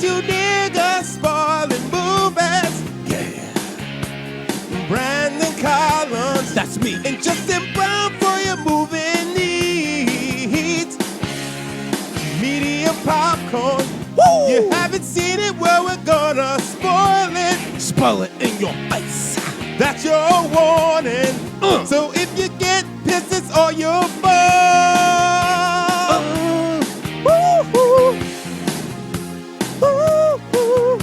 two niggas spoiling movies. Yeah. Brandon Collins, that's me, and Justin Brown for your movie needs. Medium popcorn. Woo! You haven't seen it, well, we're gonna spoil it. Spoil it in your face. That's your warning. So if you get pissed, it's all your fault. Woo-hoo. Woo-hoo.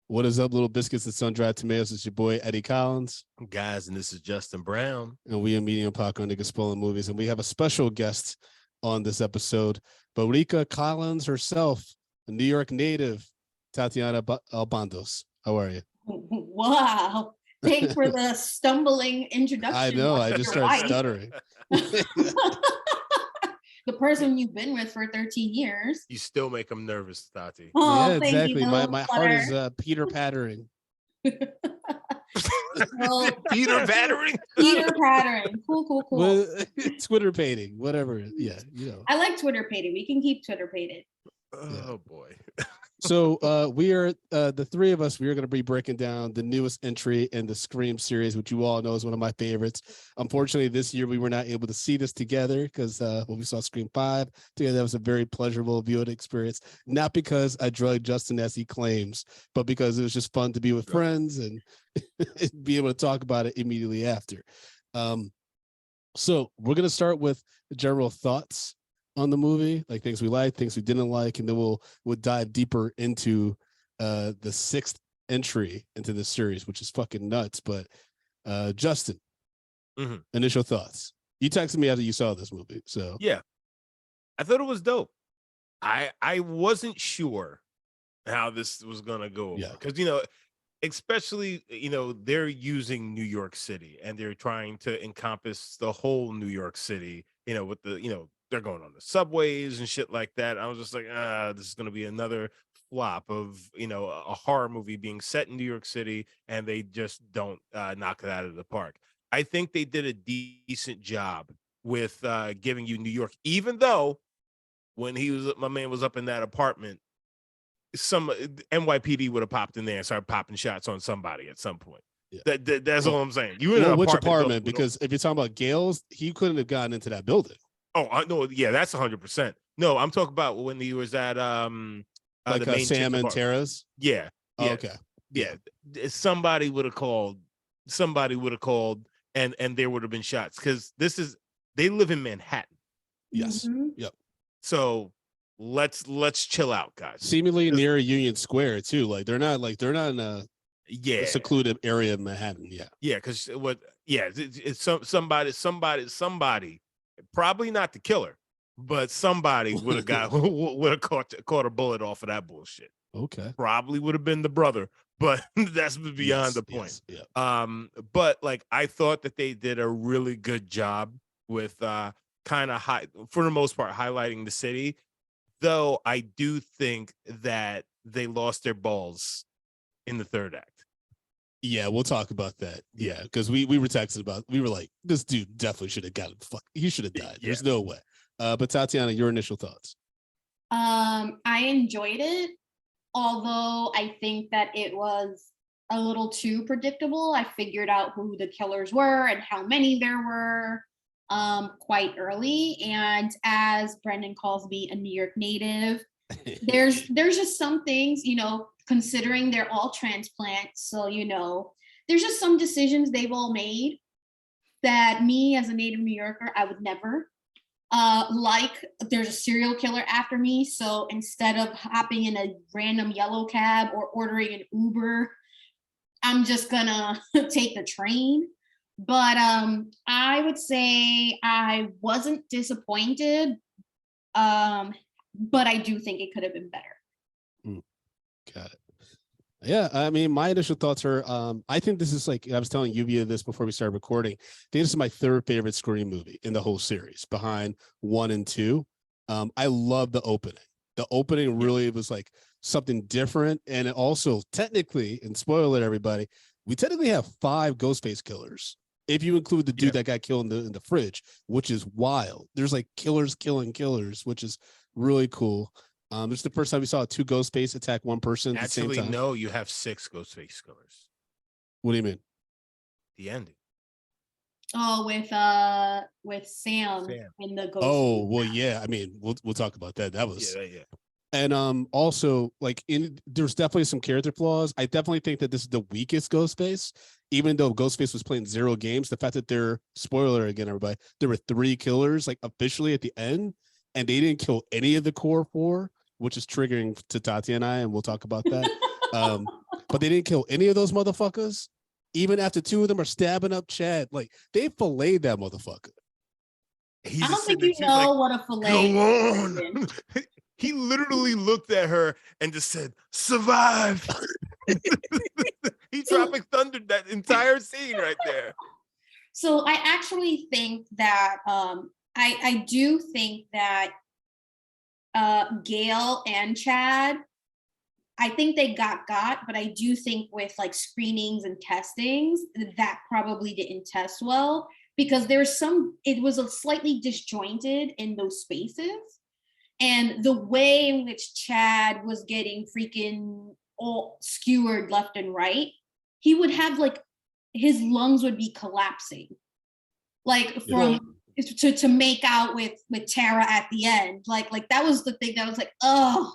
What is up, little biscuits and sun-dried tomatoes? It's your boy, Eddie Collins. Guys, and this is Justin Brown. And we are Medium Popcorn Niggas Spoiling Movies. And we have a special guest on this episode, Barika Collins herself, a New York native, Tatiana Albandos. How are you? Wow. Thanks for the stumbling introduction. I know. I just started stuttering. The person you've been with for 13 years. You still make them nervous, Tati. Oh, yeah, exactly. My heart is Peter pattering. Well, Peter pattering? Peter pattering. Cool. Well, Twitter painting, whatever. Yeah, you know. I like Twitter painting. We can keep Twitter painted. Oh, boy. So we are the three of us. We are going to be breaking down the newest entry in the Scream series, which you all know is one of my favorites. Unfortunately, this year we were not able to see this together because when we saw Scream 5 together, that was a very pleasurable viewing experience. Not because I drugged Justin as he claims, but because it was just fun to be with friends and be able to talk about it immediately after. So we're going to start with general thoughts on the movie, like things we liked, things we didn't like, and then we'll dive deeper into the sixth entry into the series, which is fucking nuts. But Justin, initial thoughts. You texted me after you saw this movie, so yeah, I thought it was dope. I wasn't sure how this was gonna go, because especially they're using New York City and they're trying to encompass the whole New York City, with the they're going on the subways and shit like that. I was just like, this is going to be another flop of, a horror movie being set in New York City, and they just don't knock it out of the park. I think they did a decent job with giving you New York, even though when my man was up in that apartment, some NYPD would have popped in there and started popping shots on somebody at some point. Yeah. That's all I'm saying. You in an which apartment? Because if you're talking about Gale's, he couldn't have gotten into that building. Oh, no, yeah, that's 100%. No, I'm talking about when he was at like the main Sam and Tara's. Yeah. Oh, okay. Yeah. Somebody would have called, and there would have been shots, because they live in Manhattan. Yes. Mm-hmm. Yep. So let's chill out, guys. Seemingly near Union Square too. Like they're not in a secluded area of Manhattan. Yeah. Because it's somebody. Probably not the killer, but somebody would have caught a bullet off of that bullshit. Okay. Probably would have been the brother, but that's beyond the point. Yes, yeah. But like I thought that they did a really good job with kind of for the most part highlighting the city. Though I do think that they lost their balls in the third act. Yeah, we'll talk about that. Yeah, because we were texting about. We were like, this dude definitely should have gotten he should have died. There's no way. But Tatiana, your initial thoughts? I enjoyed it, although I think that it was a little too predictable. I figured out who the killers were and how many there were quite early. And as Brendan calls me a New York native, there's just some things, considering they're all transplants. So, there's just some decisions they've all made that me as a native New Yorker, I would never. Like there's a serial killer after me. So instead of hopping in a random yellow cab or ordering an Uber, I'm just gonna take the train. But I would say I wasn't disappointed. But I do think it could have been better. Got it. Yeah, I mean, my initial thoughts are, I think this is like, I was telling Yuvia this before we started recording. I think this is my third favorite Scream movie in the whole series, behind 1 and 2. I love the opening. The opening really was like something different. And it also technically, and spoiler alert, everybody, we technically have 5 Ghostface killers if you include the dude that got killed in the fridge, which is wild. There's like killers killing killers, which is really cool. This is the first time we saw 2 Ghostface attack one person at the same time. No, you have 6 Ghostface killers. What do you mean? The ending. Oh, with Sam in the Ghost. Oh, well, yeah. I mean, we'll talk about that. That was yeah. And also, like, there's definitely some character flaws. I definitely think that this is the weakest Ghostface, even though Ghostface was playing 0 games. The fact that spoiler again, everybody, there were 3 killers, like, officially at the end, and they didn't kill any of the core 4, which is triggering to Tatiana and we'll talk about that. But they didn't kill any of those motherfuckers. Even after 2 of them are stabbing up Chad, like, they filleted that motherfucker. I don't think you know what a fillet is. He literally looked at her and just said, "Survive." He Tropic Thundered that entire scene right there. So I actually think that I do think that Gail and Chad, I think they got, but I do think with like screenings and testings, that probably didn't test well because it was a slightly disjointed in those spaces. And the way in which Chad was getting freaking all skewered left and right, he would have like, his lungs would be collapsing. Like to make out with Tara at the end. Like that was the thing that was like, oh,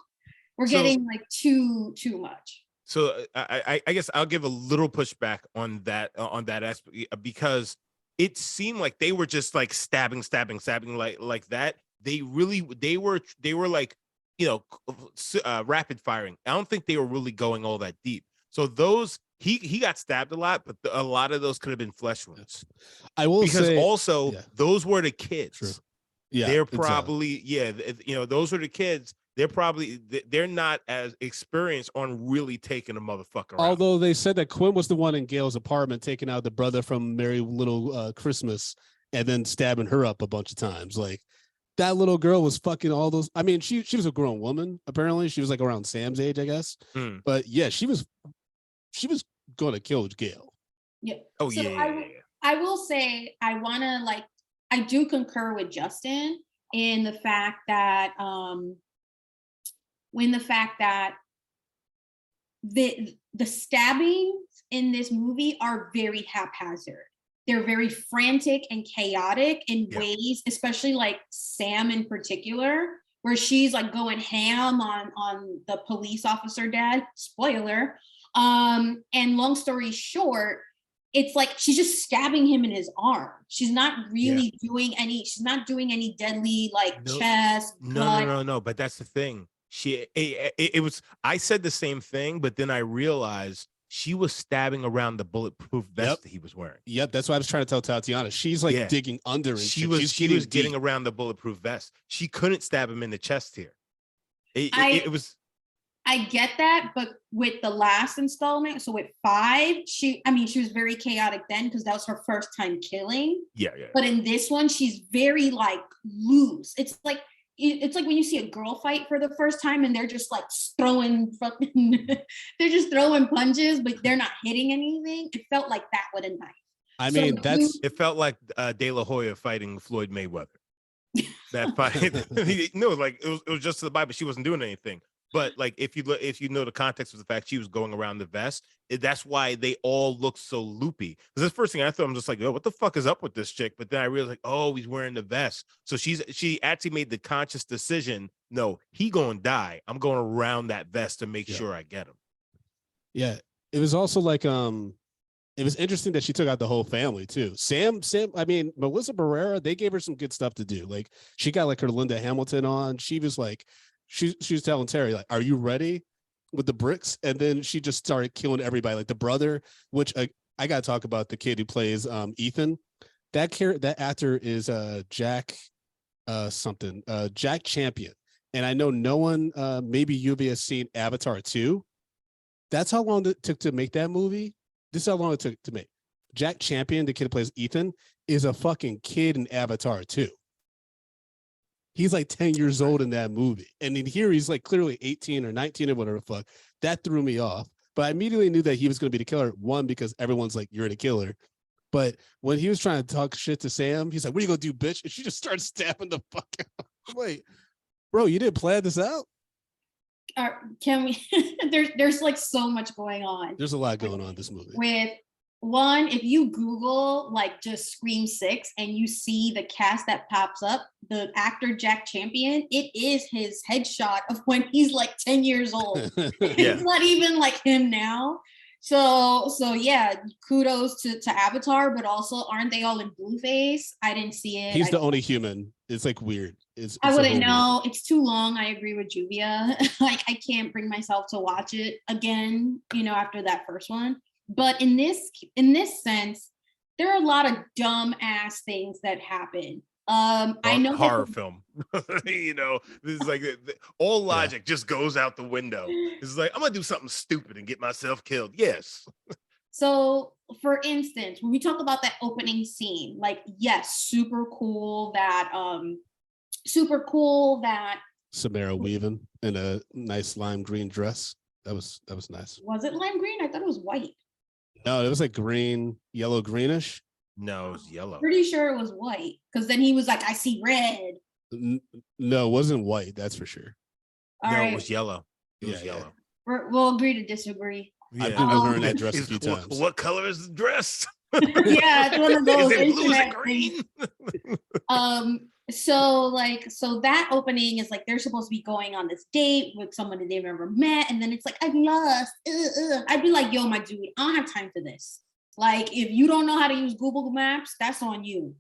we're getting like too much. So I guess I'll give a little pushback on that aspect because it seemed like they were just like stabbing like that. They were like, rapid firing. I don't think they were really going all that deep. So those he got stabbed a lot, but a lot of those could have been flesh wounds. I will say also those were the kids. True. Yeah, they're probably those were the kids. They're not as experienced on really taking a motherfucker out. Although they said that Quinn was the one in Gail's apartment taking out the brother from Merry Little Christmas and then stabbing her up a bunch of times. Like, that little girl was fucking all those. I mean, she was a grown woman. Apparently, she was like around Sam's age, I guess. But yeah, she was going to kill Gail. Yeah. Oh, so I will say I do concur with Justin in the fact that the stabbings in this movie are very haphazard. They're very frantic and chaotic in ways, especially like Sam in particular, where she's like going ham on the police officer dad, spoiler. And long story short, it's like she's just stabbing him in his arm. She's not really doing any deadly like chest. No. But that's the thing. I said the same thing, but then I realized she was stabbing around the bulletproof vest that he was wearing. Yep, that's what I was trying to tell Tatiana. She's like digging under, and she was getting around the bulletproof vest. She couldn't stab him in the chest here. It was. I get that, but with the last installment, so with 5, she was very chaotic then because that was her first time killing. Yeah. But in this one, she's very like loose. It's like when you see a girl fight for the first time and they're just like throwing they're just throwing punches, but they're not hitting anything. It felt like that with a knife. I mean, it felt like De La Hoya fighting Floyd Mayweather. That fight, no, like it was just to the body, but she wasn't doing anything. But like if you know the context of the fact she was going around the vest, that's why they all look so loopy. Because the first thing I thought, I'm just like, oh, what the fuck is up with this chick? But then I realized, like, oh, he's wearing the vest. So she actually made the conscious decision. No, he gonna die. I'm going around that vest to make sure I get him. Yeah, it was also like it was interesting that she took out the whole family too. Sam. I mean, Melissa Barrera. They gave her some good stuff to do. Like she got like her Linda Hamilton on. She was like. She was telling Terry, like, are you ready with the bricks? And then she just started killing everybody, like the brother, which I got to talk about the kid who plays Ethan. That actor is Jack Champion. And I know no one, maybe Yubi has seen Avatar 2. That's how long it took to make that movie. This is how long it took to make. Jack Champion, the kid who plays Ethan, is a fucking kid in Avatar 2. He's like 10 years old in that movie. And in here, he's like clearly 18 or 19 or whatever the fuck. That threw me off. But I immediately knew that he was going to be the killer. One, because everyone's like, you're the killer. But when he was trying to talk shit to Sam, he's like, "What are you gonna do, bitch?" And she just starts stabbing the fuck out. I'm like, bro, you didn't plan this out? Can we? there's like so much going on. There's a lot going on in this movie. With one, if you Google like just Scream 6 and you see the cast that pops up, the actor Jack Champion, it is his headshot of when he's like 10 years old. It's not even like him now. So yeah, kudos to Avatar, but also aren't they all in blueface? I didn't see it. He's the only human. It's like weird. It's I wouldn't know. Weird. It's too long. I agree with Juvia. Like I can't bring myself to watch it again, after that first one. But in this sense, there are a lot of dumb ass things that happen. I know horror film. This is like all logic just goes out the window. It's like I'm gonna do something stupid and get myself killed. Yes. So, for instance, when we talk about that opening scene, like yes, super cool that Samara Weaving in a nice lime green dress. That was nice. Was it lime green? I thought it was white. No, it was like green, yellow, greenish. No, it was yellow. Pretty sure it was white because then he was like, "I see red." No, it wasn't white. That's for sure. It was yellow. It was yellow. We'll agree to disagree. Yeah. I've been wearing that dress a few times. What color is the dress? Yeah, it's one of those. Is it blue? Is it green? So that opening is like they're supposed to be going on this date with someone that they've never met, and then it's like I'm lost. I'd be like, yo, my dude, I don't have time for this. Like, if you don't know how to use Google Maps, that's on you.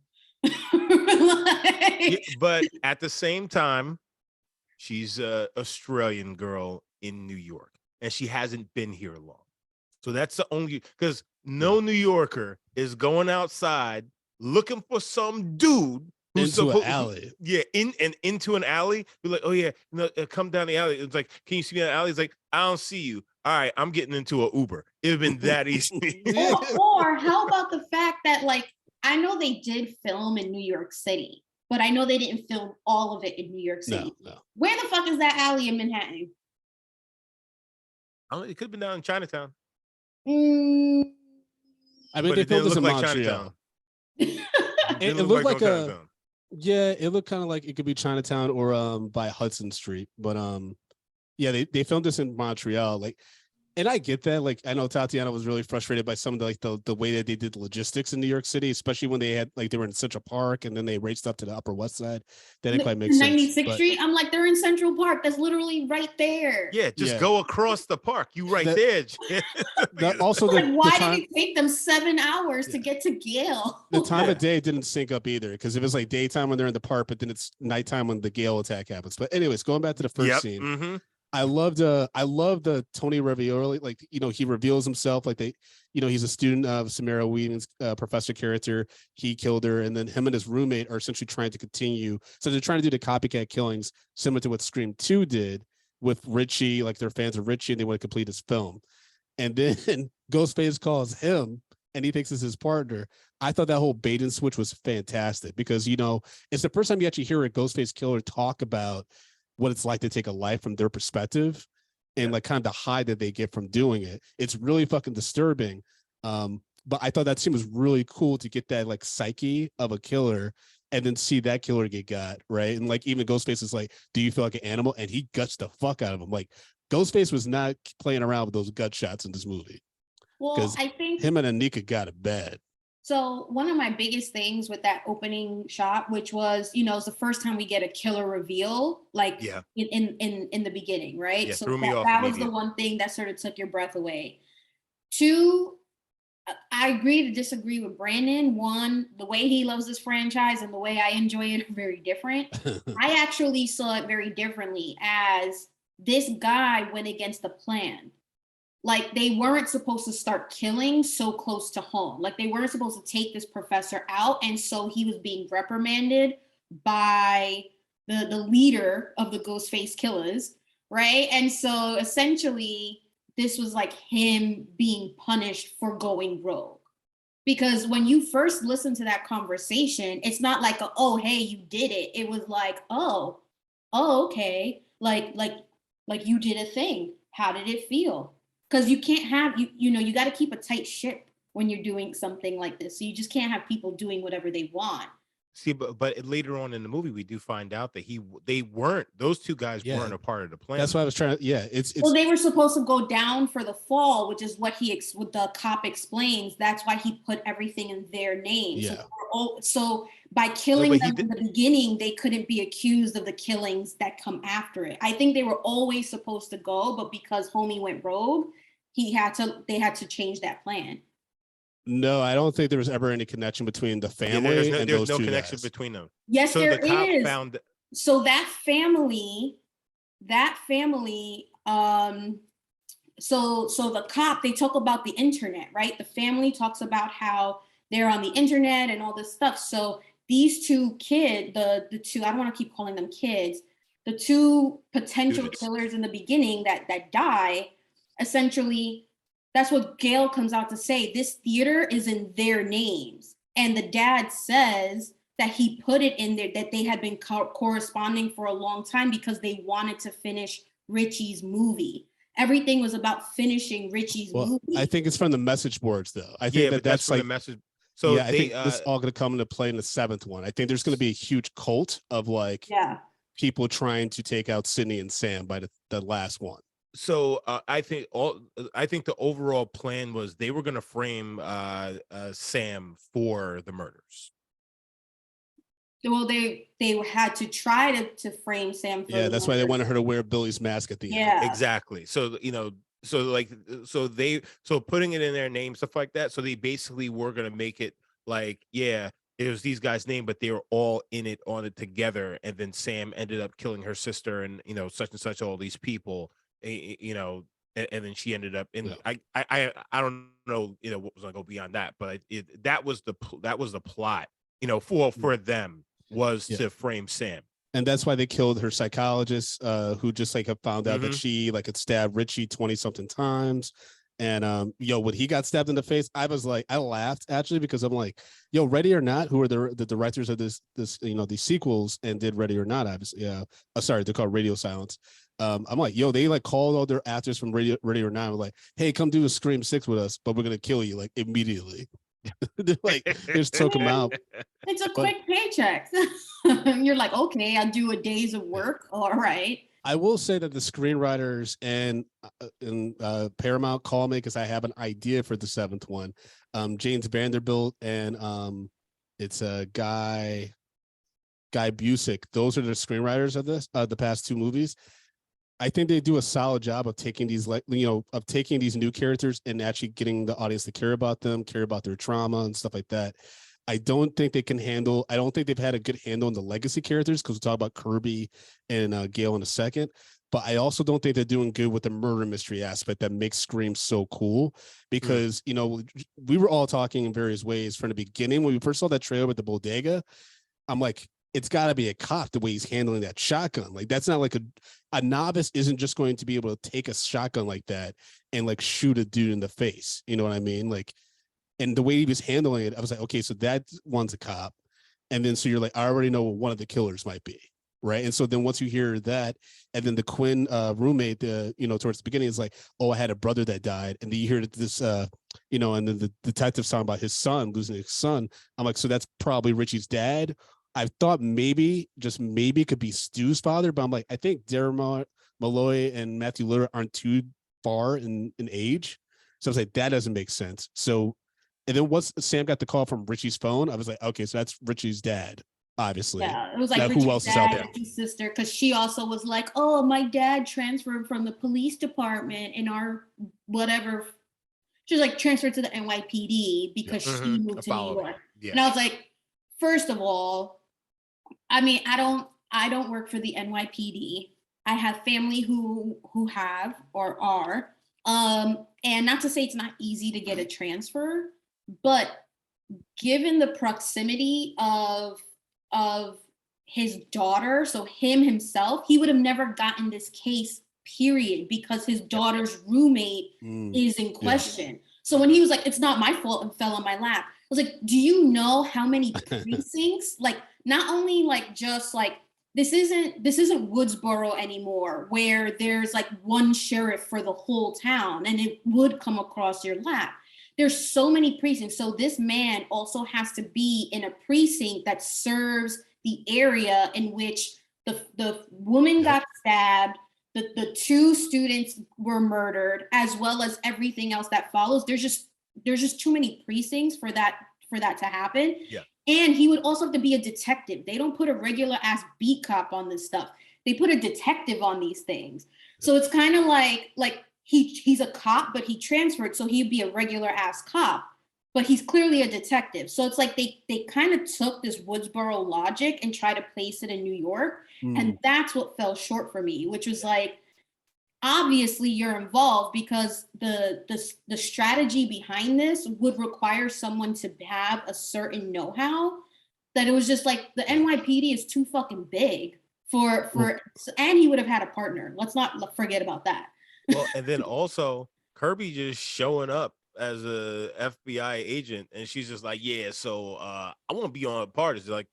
But at the same time, she's an Australian girl in New York, and she hasn't been here long. So that's the only, because no New Yorker is going outside looking for some dude who's into an alley. Into an alley. Be like, oh yeah, come down the alley. It's like, can you see me in the alley? It's like, I don't see you. All right, I'm getting into an Uber. It'd have been that easy. or how about the fact that, like, I know they did film in New York City, but I know they didn't film all of it in New York City. No. Where the fuck is that alley in Manhattan? It could have been down in Chinatown. I mean, they filmed this in Montreal. It looked like it looked kind of like it could be Chinatown or by Hudson Street, but they filmed this in Montreal, like, and I get that. Like, I know Tatiana was really frustrated by some of the way that they did logistics in New York City, especially when they were in Central Park and then they raced up to the Upper West Side. That didn't quite make sense. 96th Street. I'm like, they're in Central Park. That's literally right there. Yeah, just go across the park. You there. Also, why did it take them 7 hours to get to Gale? The time of day didn't sync up either, because it was like daytime when they're in the park, but then it's nighttime when the Gale attack happens. But anyways, going back to the first scene. Mm-hmm. I love the Tony Ravioli, like, he reveals himself like he's a student of Samara Weaving's professor character. He killed her, and then him and his roommate are essentially trying to continue. So they're trying to do the copycat killings similar to what Scream 2 did with Richie, like they're fans of Richie and they want to complete his film. And then Ghostface calls him and he thinks it's his partner. I thought that whole bait and switch was fantastic because, it's the first time you actually hear a Ghostface killer talk about what it's like to take a life from their perspective and like kind of the high that they get from doing it. It's really fucking disturbing. But I thought that scene was really cool to get that like psyche of a killer and then see that killer get got, right? And like even Ghostface is like, do you feel like an animal? And he guts the fuck out of him. Like Ghostface was not playing around with those gut shots in this movie. Well, I think him and Anika got it bad. So one of my biggest things with that opening shot, which was, it's the first time we get a killer reveal, like in the beginning, right? Yeah, so threw me off that was the one thing that sort of took your breath away. Two, I agree to disagree with Brandon. One, the way he loves this franchise and the way I enjoy it are very different. I actually saw it very differently as this guy went against the plan. Like, they weren't supposed to start killing so close to home. Like, they weren't supposed to take this professor out. And so he was being reprimanded by the leader of the Ghostface killers, right? And so essentially, this was like him being punished for going rogue. Because when you first listen to that conversation, it's not like, oh, hey, you did it. It was like, oh, okay. Like you did a thing. How did it feel? Because you can't have, you got to keep a tight ship when you're doing something like this. So you just can't have people doing whatever they want. See, but later on in the movie, we do find out that those two guys weren't a part of the plan. That's why I was trying to, it's well, they were supposed to go down for the fall, which is what what the cop explains. That's why he put everything in their names. Yeah. So by killing them in the beginning, they couldn't be accused of the killings that come after it. I think they were always supposed to go, but because homie went rogue, they had to change that plan. No, I don't think there was ever any connection between the family and those two connection guys. Between them. Yes, so there the cop is. Found... So that family, so the cop, they talk about the internet, right? The family talks about how they're on the internet and all this stuff. So these two kids, the two, I don't want to keep calling them kids, the two potential killers in the beginning that die, essentially, that's what Gail comes out to say. This theater is in their names. And the dad says that he put it in there, that they had been corresponding for a long time because they wanted to finish Richie's movie. Everything was about finishing Richie's movie. I think it's from the message boards, though. I think that's like the message. So I think this is all going to come into play in the 7th one. I think there's going to be a huge cult of people trying to take out Sydney and Sam by the last one. So I think the overall plan was they were going to frame Sam for the murders. Well, they had to try to frame Sam. For that's why they wanted her to wear Billy's mask at the end. Yeah, exactly. So so putting it in their name, stuff like that. So they basically were going to make it like, it was these guys' name, but they were all on it together. And then Sam ended up killing her sister, and such and such, all these people. And then she ended up in. I don't know what was gonna go beyond that, but that was the plot for them was to frame Sam, and that's why they killed her psychologist, who just had found out that she had stabbed Richie 20-something times. And when he got stabbed in the face, I laughed actually, because I'm like, Ready or Not, who are the directors of this these sequels and did Ready or Not, obviously. Sorry, they're called Radio Silence. I'm like, they called all their actors from Ready or Not. I'm like, hey, come do a Scream 6 with us, but we're gonna kill you immediately. They're just took them out. It's a quick paycheck. You're like, okay, I'll do a days of work. All right. I will say that the screenwriters and Paramount call me because I have an idea for the 7th one. James Vanderbilt and it's a Guy Busick. Those are the screenwriters of this, the past 2 movies. I think they do a solid job of taking these taking these new characters and actually getting the audience to care about them, care about their trauma and stuff like that. I don't think they've had a good handle on the legacy characters, because we'll talk about Kirby and Gail in a second. But I also don't think they're doing good with the murder mystery aspect that makes Scream so cool, because, we were all talking in various ways from the beginning. When we first saw that trailer with the bodega, I'm like, it's got to be a cop, the way he's handling that shotgun. That's not like a novice isn't just going to be able to take a shotgun like that and shoot a dude in the face. You know what I mean? And the way he was handling it, I was like, okay, so that one's a cop. And then, so you're like, I already know what one of the killers might be. Right. And so then once you hear that, and then the Quinn roommate, towards the beginning is like, oh, I had a brother that died. And then you hear this, and then the detective's talking about his son, losing his son. I'm like, so that's probably Richie's dad. I thought maybe it could be Stu's father, but I'm like, I think Darren Malloy and Matthew Lillard aren't too far in age. So I was like, that doesn't make sense. So, and then once Sam got the call from Richie's phone, I was like, okay, so that's Richie's dad, obviously. Yeah, it was like who else is out there? Richie's sister, because she also was like, oh, my dad transferred from the police department in our whatever. She was transferred to the NYPD because she moved to New York. Yeah. And I was like, first of all, I mean, I don't work for the NYPD. I have family who have or are. And not to say it's not easy to get a transfer, but given the proximity of his daughter, so himself, he would have never gotten this case, period, because his daughter's roommate is in question. Yeah. So when he was like, it's not my fault, and fell on my lap, I was like, do you know how many precincts, not only just this isn't Woodsboro anymore, where there's one sheriff for the whole town and it would come across your lap. there's so many precincts. So this man also has to be in a precinct that serves the area in which the woman got stabbed, the two students were murdered, as well as everything else that follows. There's just too many precincts for that to happen. Yeah. And he would also have to be a detective. They don't put a regular ass beat cop on this stuff. They put a detective on these things. So it's kind of like he's a cop, but he transferred, so he'd be a regular ass cop, but he's clearly a detective. So it's like they kind of took this Woodsboro logic and tried to place it in New York. And that's what fell short for me, which was like, obviously you're involved because the strategy behind this would require someone to have a certain know-how, that it was just like the NYPD is too fucking big for and he would have had a partner. Let's not forget about that. Well, and then also Kirby just showing up as a FBI agent, and she's just like, yeah, so I want to be on parties. Like,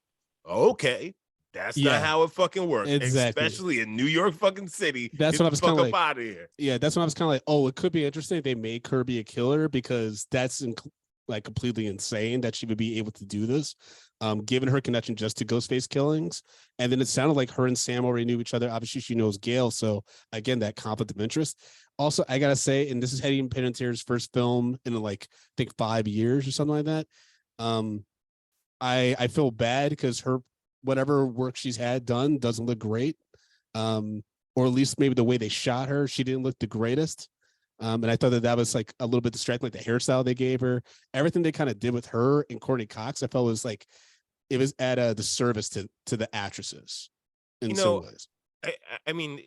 okay, that's not how it fucking works. Exactly. Especially in New York fucking city. That's what I was kind of like, out of here. Yeah, that's when I was kind of like, oh, it could be interesting if they made Kirby a killer, because that's like completely insane that she would be able to do this, given her connection just to Ghostface killings. And then it sounded like her and Sam already knew each other. Obviously, she knows Gail, so again, that conflict of interest. Also, I gotta say, and this is Hayden Panettiere's first film in like I think 5 years or something like that. I feel bad because her whatever work she's had done doesn't look great, or at least maybe the way they shot her, she didn't look the greatest. And I thought that was like a little bit distracting, like the hairstyle they gave her, everything they kind of did with her and Courtney Cox. I felt was like it was at a disservice to the actresses in some ways. I mean,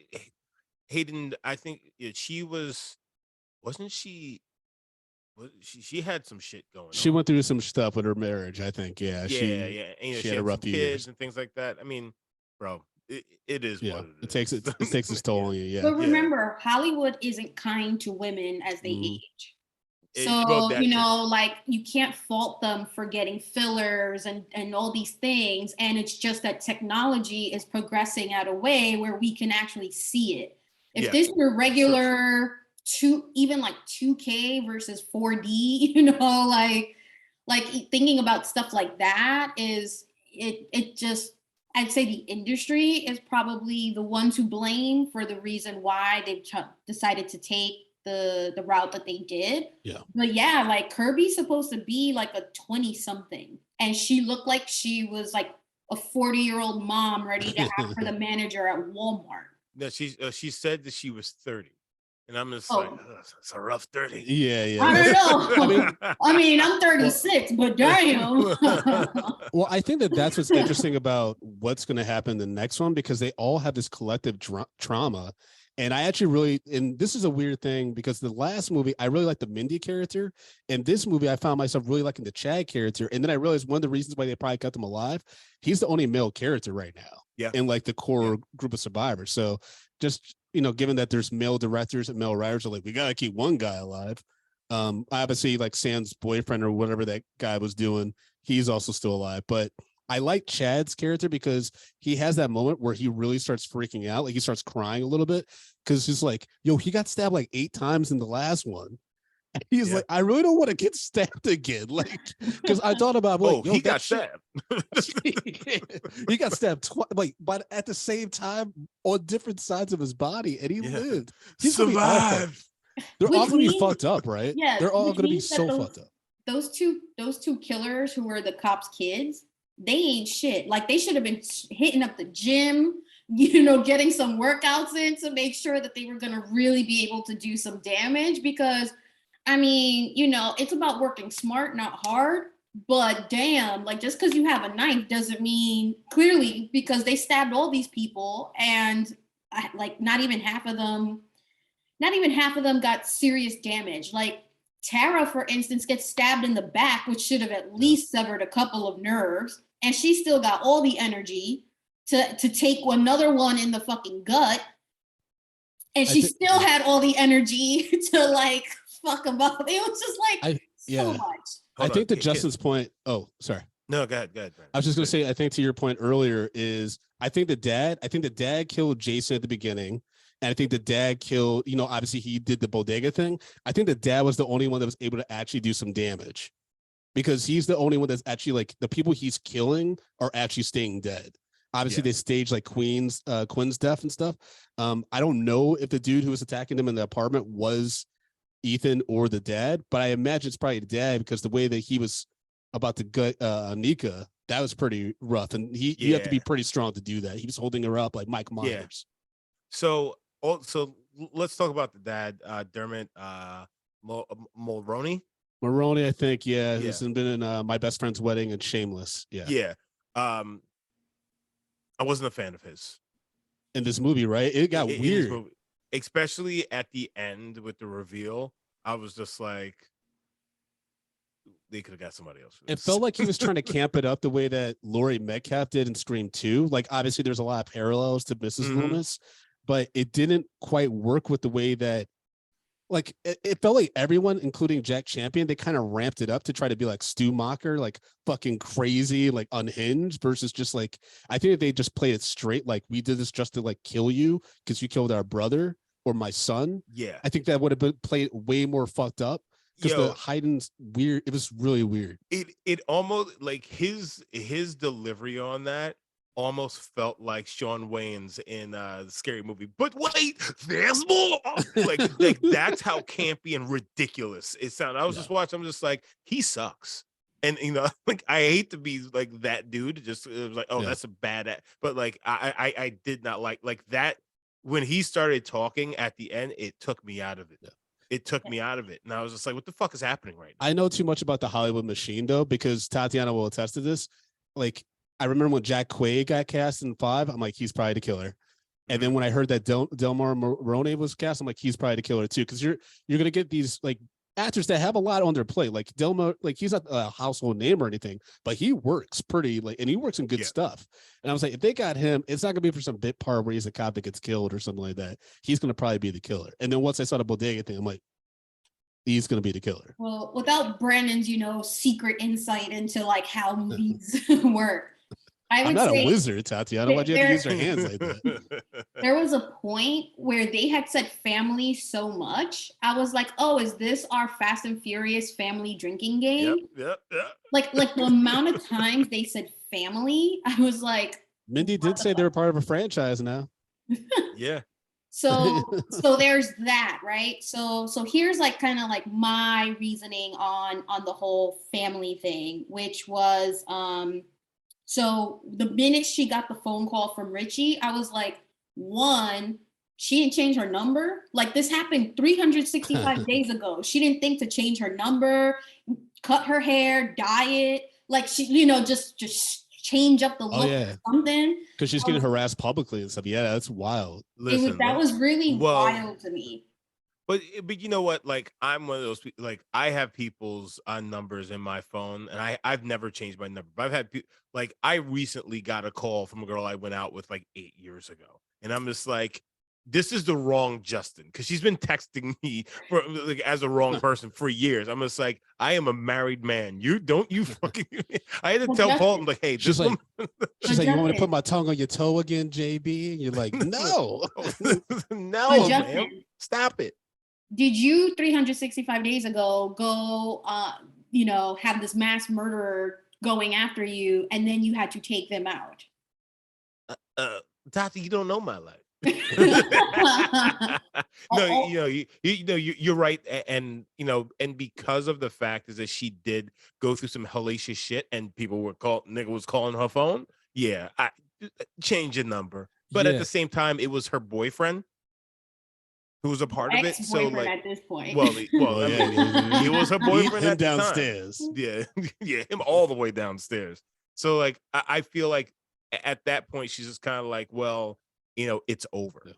Hayden, I think she wasn't she? She had some shit going on. She went through some stuff with her marriage, I think. Yeah. And, she had a rough few years and things like that. I mean, bro, it is what it takes its toll on you. Yeah. But remember, Hollywood isn't kind to women as they age. So, like you can't fault them for getting fillers and all these things. And it's just that technology is progressing at a way where we can actually see it. If this were regular even like 2K versus 4D, like thinking about stuff like that is it just, I'd say the industry is probably the one to blame for the reason why they've decided to take the route that they did. Yeah. But yeah, like Kirby's supposed to be like a 20 something, and she looked like she was like a 40-year-old mom ready to ask for the manager at Walmart. No, she said that she was 30. And I'm just like, it's a rough 30. Yeah. I don't know. I mean, I'm 36, but damn. Well, I think that's what's interesting about what's going to happen in the next one, because they all have this collective trauma. And I actually really, and this is a weird thing, because the last movie, I really liked the Mindy character. And this movie, I found myself really liking the Chad character. And then I realized one of the reasons why they probably kept him alive, he's the only male character right now. Yeah. In like the core group of survivors. So just, given that there's male directors and male writers are like, we got to keep one guy alive. Obviously, like Sam's boyfriend or whatever that guy was doing, he's also still alive. But I like Chad's character because he has that moment where he really starts freaking out. Like he starts crying a little bit because he's like, yo, he got stabbed like 8 times in the last one. And he's like, I really don't want to get stabbed again. Like, because I thought about, like, he got stabbed. He got stabbed twice, like, but at the same time on different sides of his body, and he lived. He's survived. They're all gonna be fucked up, right? Yeah, they're all gonna be so fucked up. Those two killers who were the cops' kids, they ain't shit. Like they should have been hitting up the gym, getting some workouts in to make sure that they were gonna really be able to do some damage, because I mean, it's about working smart, not hard. But damn, like just because you have a knife doesn't mean, clearly, because they stabbed all these people, and like not even half of them got serious damage. Like Tara, for instance, gets stabbed in the back, which should have at least severed a couple of nerves, and she still got all the energy to take another one in the fucking gut, and she still had all the energy to like fuck about. It was just like so much. I think to Justin's point. Oh, sorry. No, go ahead. I was just gonna say, I think to your point earlier is, I think the dad killed Jason at the beginning, And I think the dad killed, obviously he did the bodega thing. I think the dad was the only one that was able to actually do some damage because he's the only one that's actually like the people he's killing are actually staying dead. Obviously, they staged like Quinn's death and stuff. I don't know if the dude who was attacking them in the apartment was Ethan or the dad, but I imagine it's probably the dad because the way that he was about to gut Anika, that was pretty rough. And you have to be pretty strong to do that. He was holding her up like Mike Myers. So let's talk about the dad, Dermot Mulroney. Maroney, I think, who's been in My Best Friend's Wedding and Shameless. Yeah. I wasn't a fan of his in this movie, right? It got weird, especially at the end with the reveal. I was just like, they could have got somebody else. It felt like he was trying to camp it up the way that Laurie Metcalf did in Scream 2. Like, obviously, there's a lot of parallels to Mrs. Loomis, but it didn't quite work with the way that, like, it felt like everyone, including Jack Champion, they kind of ramped it up to try to be like Stu Macher, like fucking crazy, like unhinged, versus just like, I think if they just played it straight, like we did this just to like kill you because you killed our brother or my son. Yeah. I think that would have been played way more fucked up because the Hayden's weird. It was really weird. It almost like his delivery on that almost felt like Shawn Wayans in the Scary Movie. But wait, there's more. like that's how campy and ridiculous it sounded. I was just watching. I'm just like, he sucks. And like I hate to be like that dude. Just it was like, that's a bad. But like I did not like that when he started talking at the end. It took me out of it. It took me out of it, and I was just like, what the fuck is happening right now? I know too much about the Hollywood machine though, because Tatiana will attest to this. Like, I remember when Jack Quaid got cast in 5, I'm like, he's probably the killer. And then when I heard that Delmar Maroney was cast, I'm like, he's probably the killer too. Because you're gonna get these like actors that have a lot on their plate. Like Delmar, like he's not a household name or anything, but he works pretty and he works in good stuff. And I was like, if they got him, it's not gonna be for some bit part where he's a cop that gets killed or something like that. He's gonna probably be the killer. And then once I saw the bodega thing, I'm like, he's gonna be the killer. Well, without Brandon's, secret insight into like how movies work. I'm not a wizard, Tatiana. Why'd you have to use your hands like that? There was a point where they had said family so much. I was like, oh, is this our Fast and Furious family drinking game? Yep. Like the amount of times they said family, I was like, Mindy did say they were part of a franchise now. Yeah. So there's that, right? So here's like kind of like my reasoning on the whole family thing, which was so the minute she got the phone call from Richie, I was like, one, she didn't change her number. Like this happened 365 days ago. She didn't think to change her number, cut her hair, dye it. Like she, just change up the look or something. Because she's getting harassed publicly and stuff. Yeah, that's wild. That was really wild to me. But you know what? Like I'm one of those people. Like I have people's numbers in my phone, and I've never changed my number. But I've had like I recently got a call from a girl I went out with like 8 years ago, and I'm just like, this is the wrong Justin, because she's been texting me for like as a wrong person for years. I'm just like, I am a married man. You fucking. I had to tell Paul, I'm like, hey, she's like, you want me to put my tongue on your toe again, JB? And you're like, no, no, man, stop it. Did you 365 days ago go, have this mass murderer going after you, and then you had to take them out? Tati, you don't know my life. No, you're right, and because of the fact is that she did go through some hellacious shit, and nigga was calling her phone. Yeah, I change your number, but at the same time, it was her boyfriend who was a part of it. So like at this point, he was her boyfriend him downstairs. Yeah, him all the way downstairs. So like, I feel like at that point, she's just kind of like, well, it's over.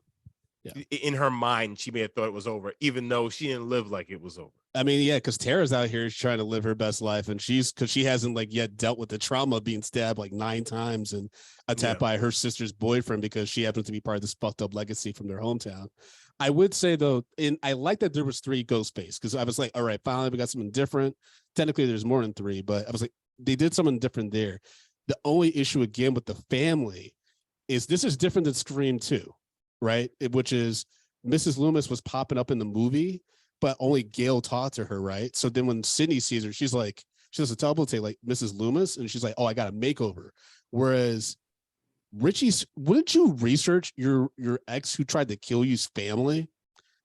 Yeah. In her mind, she may have thought it was over, even though she didn't live like it was over. I mean, yeah, because Tara's out here trying to live her best life, and because she hasn't like yet dealt with the trauma of being stabbed like 9 times and attacked by her sister's boyfriend because she happens to be part of this fucked up legacy from their hometown. I would say though, I like that there was 3 Ghostface, because I was like, all right, finally we got something different. Technically, there's more than 3, but I was like, they did something different there. The only issue again with the family is this is different than Scream 2. right? Which is Mrs. Loomis was popping up in the movie, but only Gail talked to her, right? So then when Sydney sees her, she does a teleport like Mrs. Loomis, and she's like, "Oh, I got a makeover." Whereas Richie's, wouldn't you research your ex who tried to kill you's family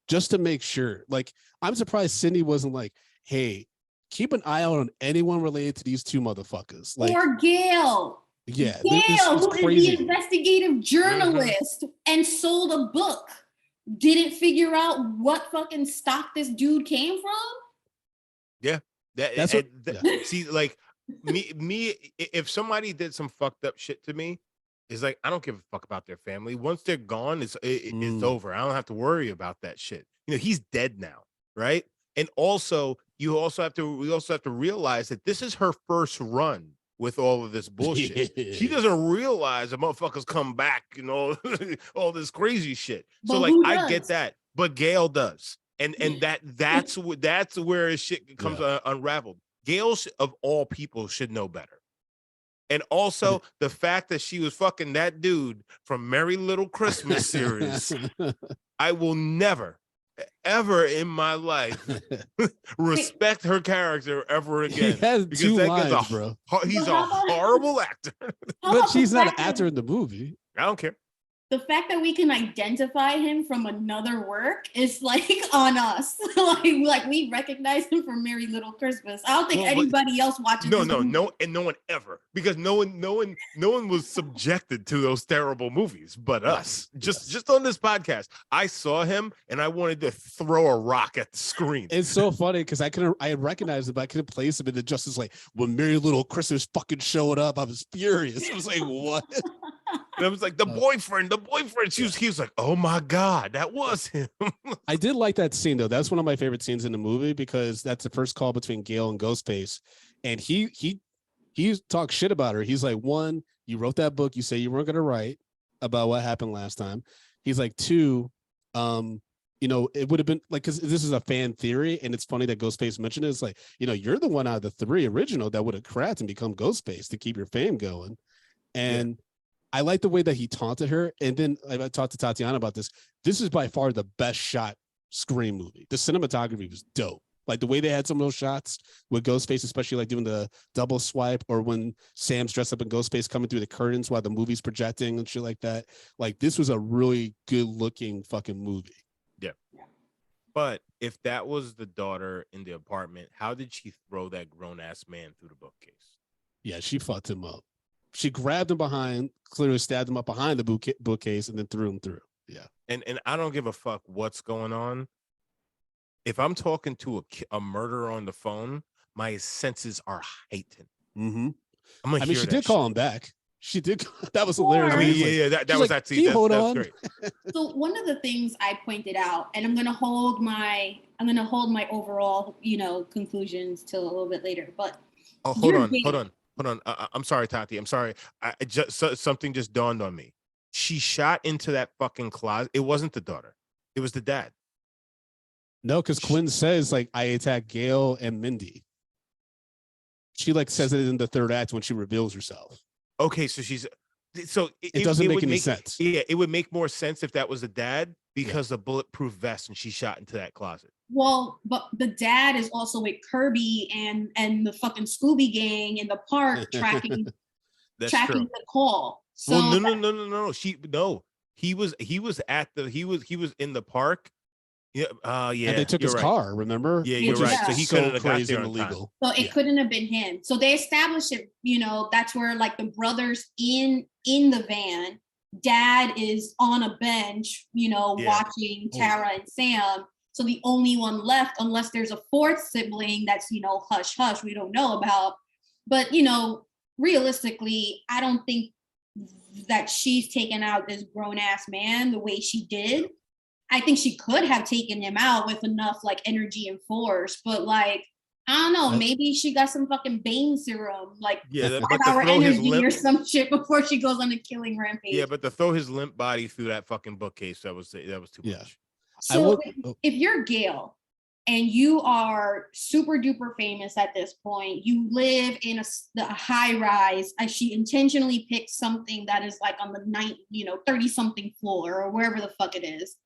just to make sure? Like, I'm surprised Sydney wasn't like, "Hey, keep an eye out on anyone related to these two motherfuckers." Like, or Gail. yeah, Gail, who crazy. is the investigative journalist and sold a book, didn't figure out what fucking stock this dude came from. Yeah, see, like me, if somebody did some fucked up shit to me, it's like I don't give a fuck about their family. Once they're gone, it's over. I don't have to worry about that shit. You know, he's dead now, right? And also, we also have to realize that this is her first run with all of this bullshit. She doesn't realize the motherfuckers come back, you know, all this crazy shit. But so like I get that, but Gail does. And that's where shit comes unraveled. Gail of all people should know better. And also the fact that she was fucking that dude from Merry Little Christmas series. I will never, ever in my life respect her character ever again. He has two lines, bro. He's a horrible actor. But she's not an actor in the movie. I don't care. The fact that we can identify him from another work is like on us. like we recognize him from Merry Little Christmas. I don't think anybody else watches. No one ever, because no one was subjected to those terrible movies but us. Just on this podcast, I saw him and I wanted to throw a rock at the screen. It's so funny because I had recognized him, but I couldn't place him in the Justice. Like when Merry Little Christmas fucking showed up, I was furious. I was like, what? And I was like, the boyfriend. He was like, oh my God, that was him. I did like that scene though. That's one of my favorite scenes in the movie because that's the first call between Gail and Ghostface. And he talks shit about her. He's like, one, you wrote that book you say you weren't gonna write about what happened last time. He's like, two, you know, it would have been like, because this is a fan theory, and it's funny that Ghostface mentioned it. It's like, you know, you're the one out of the three original that would have cracked and become Ghostface to keep your fame going. And I like the way that he taunted her. And then I talked to Tatiana about this. This is by far the best shot Scream movie. The cinematography was dope. Like the way they had some of those shots with Ghostface, especially like doing the double swipe, or when Sam's dressed up in Ghostface coming through the curtains while the movie's projecting and shit like that. Like this was a really good looking fucking movie. Yeah. But if that was the daughter in the apartment, how did she throw that grown ass man through the bookcase? Yeah, she fucked him up. She grabbed him behind, clearly stabbed him up behind the bookcase, and then threw him through. Yeah. And I don't give a fuck what's going on. If I'm talking to a murderer on the phone, my senses are heightened. Mm-hmm. I mean, she did call him back. She did. That was hilarious. I mean, that was like, actually that was great. So one of the things I pointed out, and I'm gonna hold my overall, you know, conclusions till a little bit later. But hold on. I'm sorry, Tati. I'm sorry. Something just dawned on me. She shot into that fucking closet. It wasn't the daughter. It was the dad. No, because Quinn says like I attacked Gail and Mindy. She like says it in the third act when she reveals herself. Okay, so it doesn't make any sense. Yeah, it would make more sense if that was the dad because the bulletproof vest and she shot into that closet. Well, but the dad is also with Kirby and the fucking Scooby Gang in the park tracking the call. So well, no. He was in the park. Yeah, And they took his car. Remember? Yeah, you're right. So he couldn't have got crazy there and illegal. So it couldn't have been him. So they established it. You know, that's where like the brothers in the van. Dad is on a bench. You know, watching Tara and Sam. So the only one left, unless there's a fourth sibling that's, you know, hush hush, we don't know about. But, you know, realistically, I don't think that she's taken out this grown ass man the way she did. I think she could have taken him out with enough like energy and force, but like, I don't know, maybe she got some fucking Bane serum, like 5-hour energy or some shit before she goes on a killing rampage. Yeah, but to throw his limp body through that fucking bookcase, that was too much. So if you're Gail and you are super duper famous at this point. You live in a high rise. She intentionally picked something that is like on the 30 something floor or wherever the fuck it is.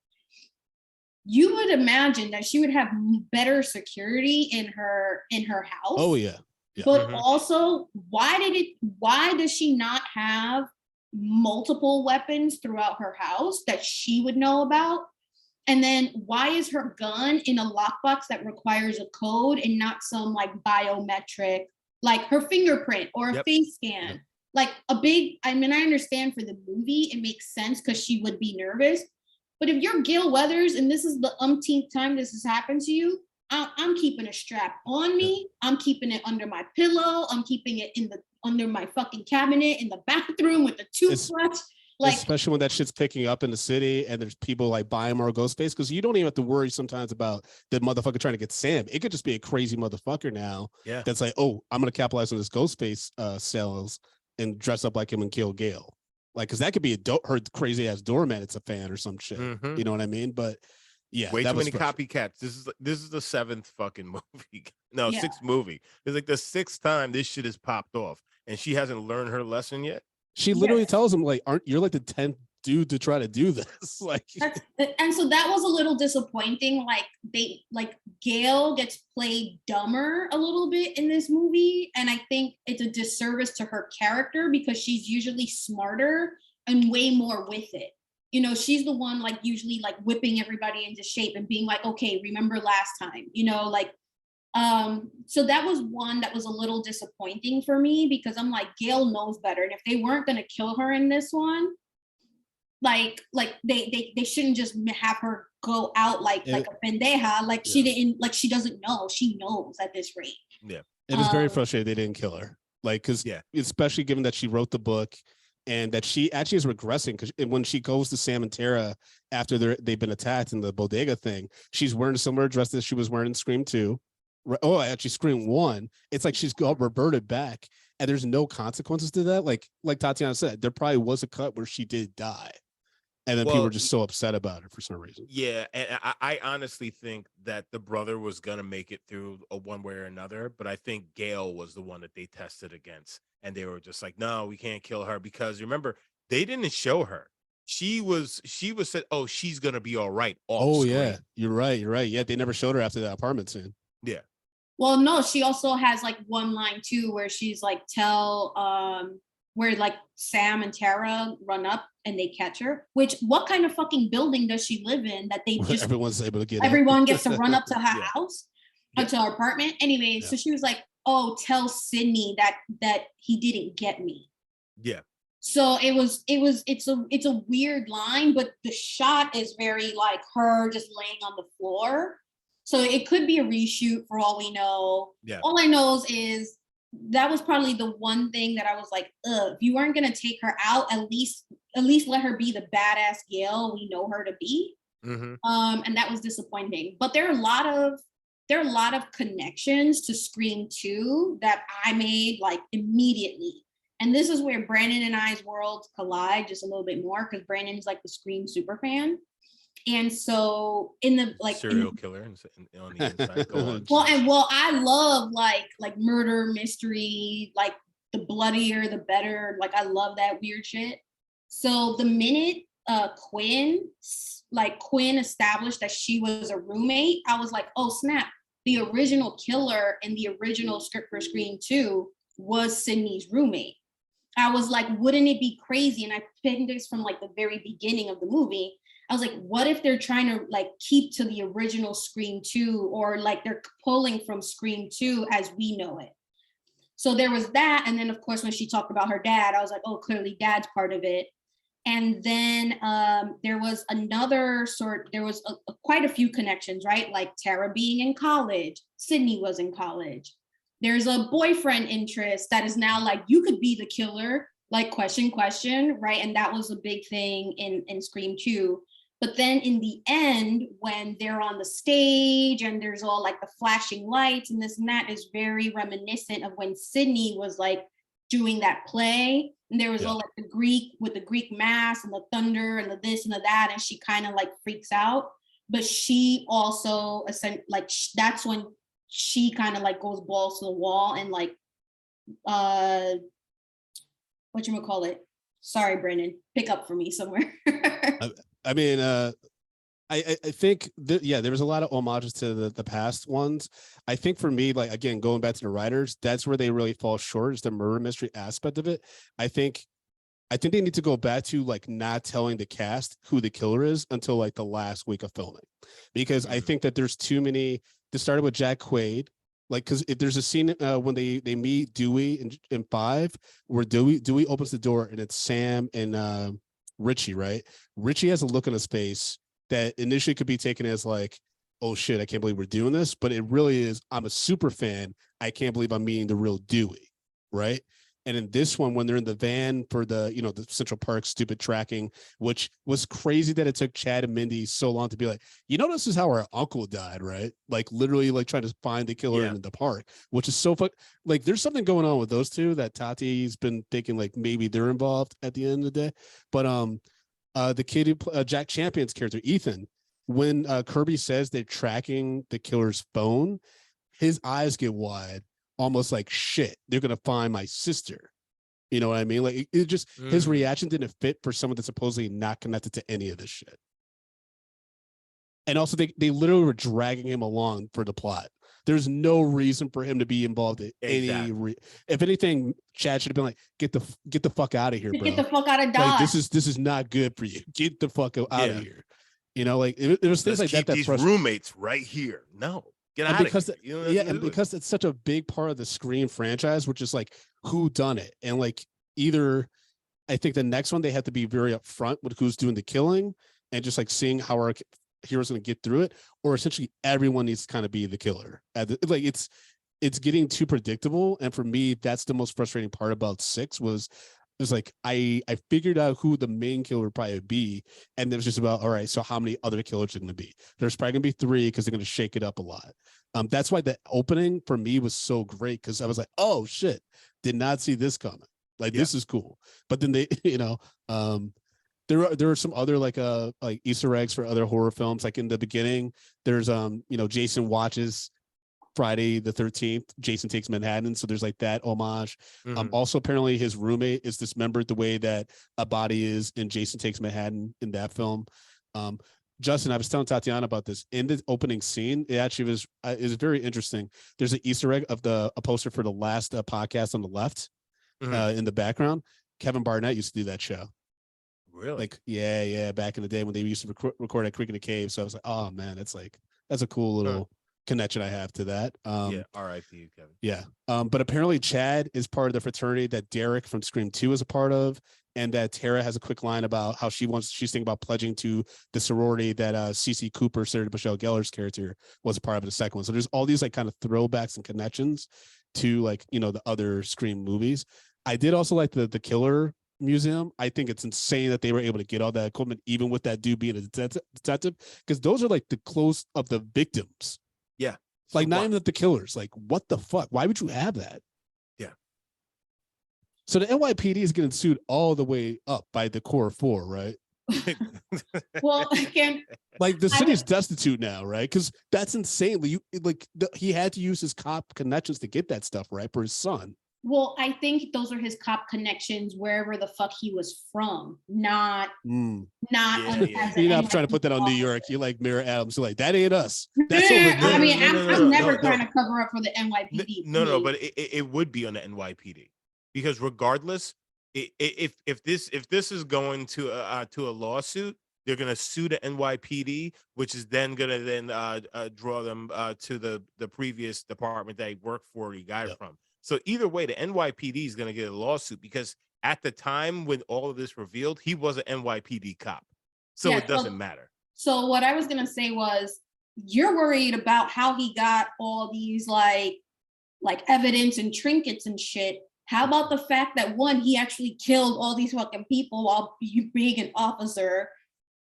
You would imagine that she would have better security in her house. Oh yeah. But also, why does she not have multiple weapons throughout her house that she would know about? And then why is her gun in a lockbox that requires a code and not some like biometric, like her fingerprint or a face scan? Like I understand for the movie, it makes sense because she would be nervous. But if you're Gail Weathers and this is the umpteenth time this has happened to you, I'm keeping a strap on me. I'm keeping it under my pillow. I'm keeping it under my fucking cabinet in the bathroom with the toothbrush. Like, especially when that shit's picking up in the city and there's people like buying more Ghostface, because you don't even have to worry sometimes about the motherfucker trying to get Sam. It could just be a crazy motherfucker now that's like, oh, I'm going to capitalize on this Ghostface sales and dress up like him and kill Gail. Like, because that could be her crazy ass doorman. It's a fan or some shit. You know what I mean? But yeah, way too many copycats. This is the seventh fucking movie. No, sixth movie. It's like the sixth time this shit has popped off, and she hasn't learned her lesson yet. She literally tells him, like, you're like the 10th dude to try to do this. Like, and so that was a little disappointing. Like Gail gets played dumber a little bit in this movie, and I think it's a disservice to her character because she's usually smarter and way more with it. You know, she's the one like usually like whipping everybody into shape and being like, okay, remember last time, you know, like, so that was one that was a little disappointing for me because I'm like, Gail knows better. And if they weren't going to kill her in this one, like they shouldn't just have her go out like a pendeja. Like she didn't, like she doesn't know. She knows at this rate. Yeah. It is very frustrating they didn't kill her. Like, because especially given that she wrote the book and that she actually is regressing, because when she goes to Sam and Tara after they've been attacked in the bodega thing, she's wearing a similar dress that she was wearing in Scream 2. Oh, actually Scream 1. It's like she's got reverted back and there's no consequences to that. Like Tatiana said, there probably was a cut where she did die. And then people were just so upset about it for some reason. Yeah, and I honestly think that the brother was going to make it through one way or another, but I think Gail was the one that they tested against. And they were just like, no, we can't kill her because remember, they didn't show her. She was said, oh, she's going to be all right. Yeah, you're right. Yeah, they never showed her after that apartment scene. Yeah. Well, no, she also has like one line too where she's like, where like Sam and Tara run up and they catch her, which what kind of fucking building does she live in that they just everyone's able to get everyone gets to run up to her house, to her apartment anyway. So she was like, oh, tell Sydney that he didn't get me. Yeah. So it's a weird line, but the shot is very like her just laying on the floor. So it could be a reshoot for all we know. Yeah. All I know is that was probably the one thing that I was like, if you weren't gonna take her out, at least let her be the badass Gail we know her to be. And that was disappointing. But there are a lot of connections to Scream 2 that I made like immediately. And this is where Brandon and I's worlds collide just a little bit more because Brandon's like the Scream super fan. And so in the like serial killer on the inside. Go on. Well, I love like murder mystery, like the bloodier the better. Like I love that weird shit. So the minute Quinn established that she was a roommate, I was like, oh snap, the original killer in the original script for Scream 2 was Sydney's roommate. I was like, wouldn't it be crazy? And I picked this from like the very beginning of the movie. I was like, what if they're trying to like keep to the original Scream 2 or like they're pulling from Scream 2 as we know it? So there was that. And then of course, when she talked about her dad, I was like, oh, clearly dad's part of it. And then there was quite a few connections, right? Like Tara being in college, Sydney was in college. There's a boyfriend interest that is now like, you could be the killer, like question, right? And that was a big thing in Scream 2. But then in the end, when they're on the stage and there's all like the flashing lights and this and that is very reminiscent of when Sydney was like doing that play. And there was all like the Greek with the Greek mass and the thunder and the this and the that. And she kind of like freaks out. but she also like that's when she kind of like goes balls to the wall and like whatchamacallit? Sorry, Brandon, pick up for me somewhere. I mean, I think there was a lot of homages to the past ones. I think for me, like again, going back to the writers, that's where they really fall short, is the murder mystery aspect of it. I think they need to go back to like not telling the cast who the killer is until like the last week of filming, because I think that there's too many. This started with Jack Quaid, like because if there's a scene when they meet Dewey in 5, where Dewey opens the door and it's Sam and Richie, right? Richie has a look on his face that initially could be taken as like, oh shit, I can't believe we're doing this, but it really is, I'm a super fan. I can't believe I'm meeting the real Dewey, right? And in this one, when they're in the van for the Central Park stupid tracking, which was crazy that it took Chad and Mindy so long to be like, this is how our uncle died, right? Like literally like trying to find the killer in the park, which is so like there's something going on with those two that Tati's been thinking like maybe they're involved at the end of the day. But the kid who Jack Champion's character, Ethan, when Kirby says they're tracking the killer's phone, his eyes get wide, almost like shit, they're gonna find my sister. You know what I mean? Like it just his reaction didn't fit for someone that's supposedly not connected to any of this shit. And also they literally were dragging him along for the plot. There's no reason for him to be involved in any. If anything, Chad should have been like, get the fuck out of here, bro. Get the fuck out of Dodge. Like, this is not good for you. Get the fuck out of here. Like there was things like that. These roommates right here. No. Get out of here. And because it's such a big part of the Scream franchise, which is like who done it, and like either I think the next one they have to be very upfront with who's doing the killing and just like seeing how our hero's going to get through it, or essentially everyone needs to kind of be the killer. Like it's getting too predictable, and for me, that's the most frustrating part about 6 was like I figured out who the main killer would probably be, and it was just about, all right, so how many other killers are going to be? There's probably going to be 3 because they're going to shake it up a lot. That's why the opening for me was so great, because I was like, oh shit, did not see this coming. Like this is cool. But then they, there are some other like Easter eggs for other horror films. Like in the beginning, there's Jason watches Friday the 13th, Jason Takes Manhattan. So there's like that homage. Also, apparently his roommate is dismembered the way that a body is in Jason Takes Manhattan in that film. Justin, I was telling Tatiana about this in the opening scene. It actually was is very interesting. There's an Easter egg of a poster for the last podcast on the left in the background. Kevin Barnett used to do that show. Really? Like, yeah, back in the day when they used to record at Creek in the Cave. So I was like, oh man, that's a cool little connection I have to that. R.I.P. Kevin. Yeah. But apparently Chad is part of the fraternity that Derek from Scream 2 is a part of, and that Tara has a quick line about how she's thinking about pledging to the sorority that CeCe Cooper, Sarah Michelle Gellar's character, was a part of in the second one. So there's all these like kind of throwbacks and connections to like, the other Scream movies. I did also like the Killer Museum. I think it's insane that they were able to get all that equipment, even with that dude being a detective, because those are like the close of the victims. Yeah. Like not even the killers. Like, what the fuck? Why would you have that? Yeah. So the NYPD is getting sued all the way up by the core 4, right? Well, again, like the city's destitute now, right? Because that's insane. He had to use his cop connections to get that stuff, right, for his son. Well, I think those are his cop connections wherever the fuck he was from, not. You're not trying to put that on New York. You're like Mayor Adams. You're like, that ain't us. That's I'm never trying to cover up for the NYPD. No, but it would be on the NYPD, because regardless, if this is going to a lawsuit, they're going to sue the NYPD, which is then going to draw them to the previous department that he worked for, he got it from. So either way, the NYPD is going to get a lawsuit, because at the time when all of this revealed, he was an NYPD cop. So it doesn't matter. So what I was going to say was, you're worried about how he got all these like evidence and trinkets and shit. How about the fact that 1, he actually killed all these fucking people while being an officer?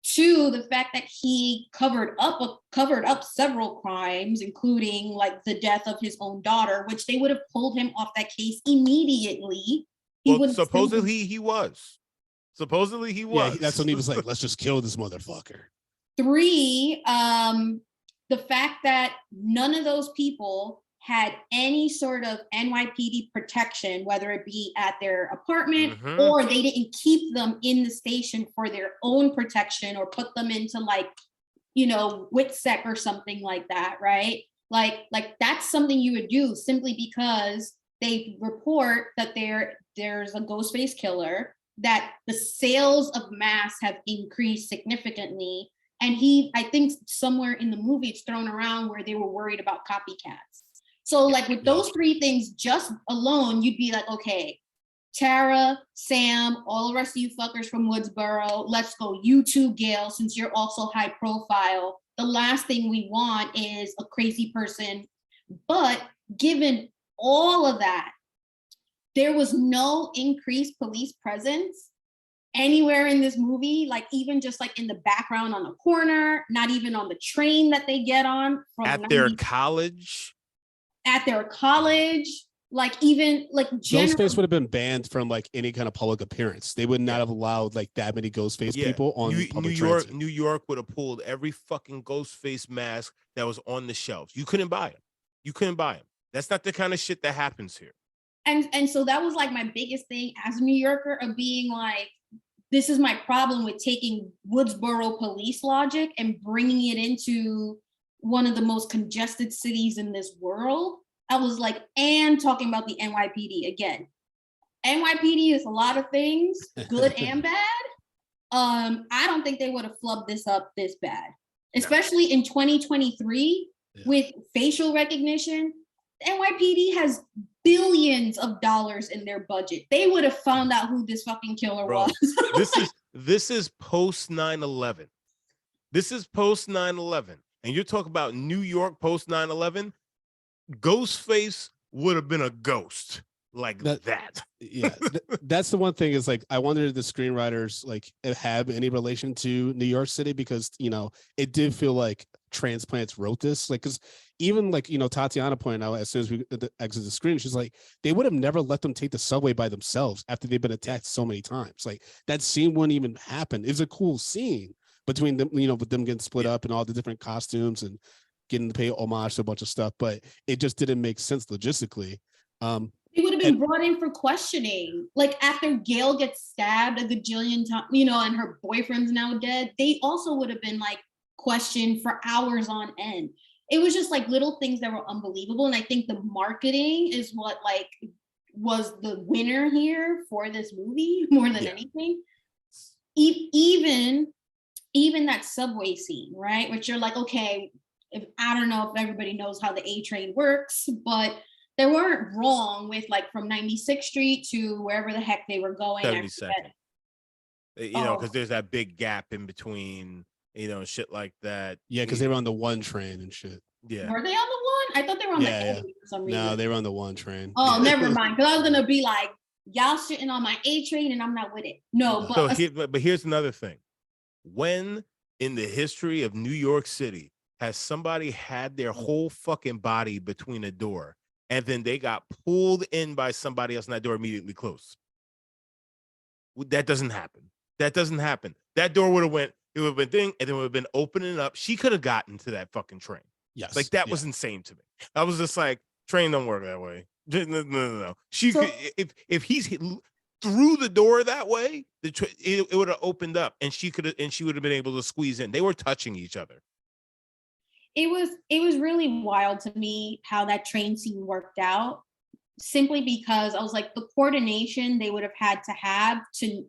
2, the fact that he covered up several crimes, including like the death of his own daughter, which they would have pulled him off that case immediately. Supposedly he was. Yeah, that's when he was like, let's just kill this motherfucker. 3, the fact that none of those people had any sort of NYPD protection, whether it be at their apartment or they didn't keep them in the station for their own protection or put them into like, you know, WITSEC or something like that, right? Like that's something you would do simply because they report that there's a Ghostface killer, that the sales of masks have increased significantly. And I think somewhere in the movie it's thrown around where they were worried about copycats. So like with those 3 things just alone, you'd be like, okay, Tara, Sam, all the rest of you fuckers from Woodsboro, let's go. You too, Gail, since you're also high profile. The last thing we want is a crazy person. But given all of that, there was no increased police presence anywhere in this movie, like even just like in the background on the corner, not even on the train that they get on. At their college, like even like Ghostface would have been banned from like any kind of public appearance. They would not have allowed like that many Ghostface people on public transit. New York would have pulled every fucking Ghostface mask that was on the shelves. You couldn't buy them. That's not the kind of shit that happens here. And so that was like my biggest thing as a New Yorker, of being like, this is my problem with taking Woodsboro police logic and bringing it into one of the most congested cities in this world. I was like, and talking about the NYPD again. NYPD is a lot of things, good and bad. I don't think they would have flubbed this up this bad, especially in 2023 with facial recognition. NYPD has billions of dollars in their budget. They would have found out who this fucking killer was. This is post 9/11. This is post 9/11. And you're talking about New York post 9/11. Ghostface would have been a ghost like that. That's the one thing is like, I wonder if the screenwriters like have any relation to New York City, because, you know, it did feel like transplants wrote this, like, because even like, you know, Tatiana pointed out as soon as we exit the screen, she's like, they would have never let them take the subway by themselves after they've been attacked so many times. Like that scene wouldn't even happen. It was a cool scene between them, you know, with them getting split up and all the different costumes and getting to pay homage to a bunch of stuff, but it just didn't make sense logistically. They would have been brought in for questioning. Like after Gail gets stabbed a gajillion times, you know, and her boyfriend's now dead, they also would have been like questioned for hours on end. It was just like little things that were unbelievable. And I think the marketing is what like was the winner here for this movie more than anything. Even that subway scene, right? Which you're like, okay, I don't know if everybody knows how the A train works, but they weren't wrong with like from 96th Street to wherever the heck they were going. 72nd. You know, because there's that big gap in between, you know, shit like that. Yeah, because they were on the 1 train and shit. Yeah. Were they on the 1? I thought they were on the A for some reason. No, they were on the 1 train. Oh, never mind. Because I was gonna be like, y'all sitting on my A train and I'm not with it. No, but but here's another thing. When in the history of New York City has somebody had their whole fucking body between a door and then they got pulled in by somebody else and that door immediately closed? That doesn't happen. That doesn't happen. That door would have went, it would have been thing, and then would have been opening up. She could have gotten to that fucking train. Yes. Like that was insane to me. I was just like, train don't work that way. No. She could, if he's through the door that way, it would have opened up and she would have been able to squeeze in. They were touching each other. It was really wild to me how that train scene worked out, simply because I was like, the coordination they would have had to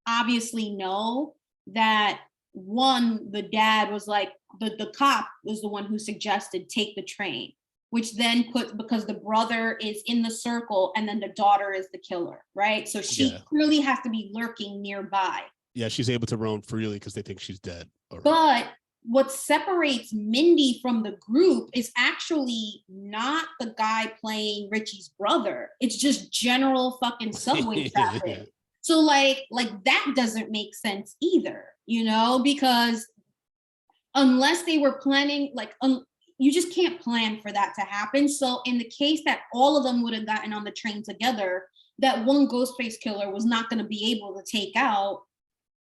obviously know that, one, the dad was like, the cop was the one who suggested take the train, which then because the brother is in the circle and then the daughter is the killer, right? So she clearly has to be lurking nearby. Yeah, she's able to roam freely because they think she's dead. But what separates Mindy from the group is actually not the guy playing Richie's brother. It's just general fucking subway traffic. So like that doesn't make sense either, you know, because unless they were planning, like you just can't plan for that to happen. So in the case that all of them would have gotten on the train together, that one Ghostface killer was not going to be able to take out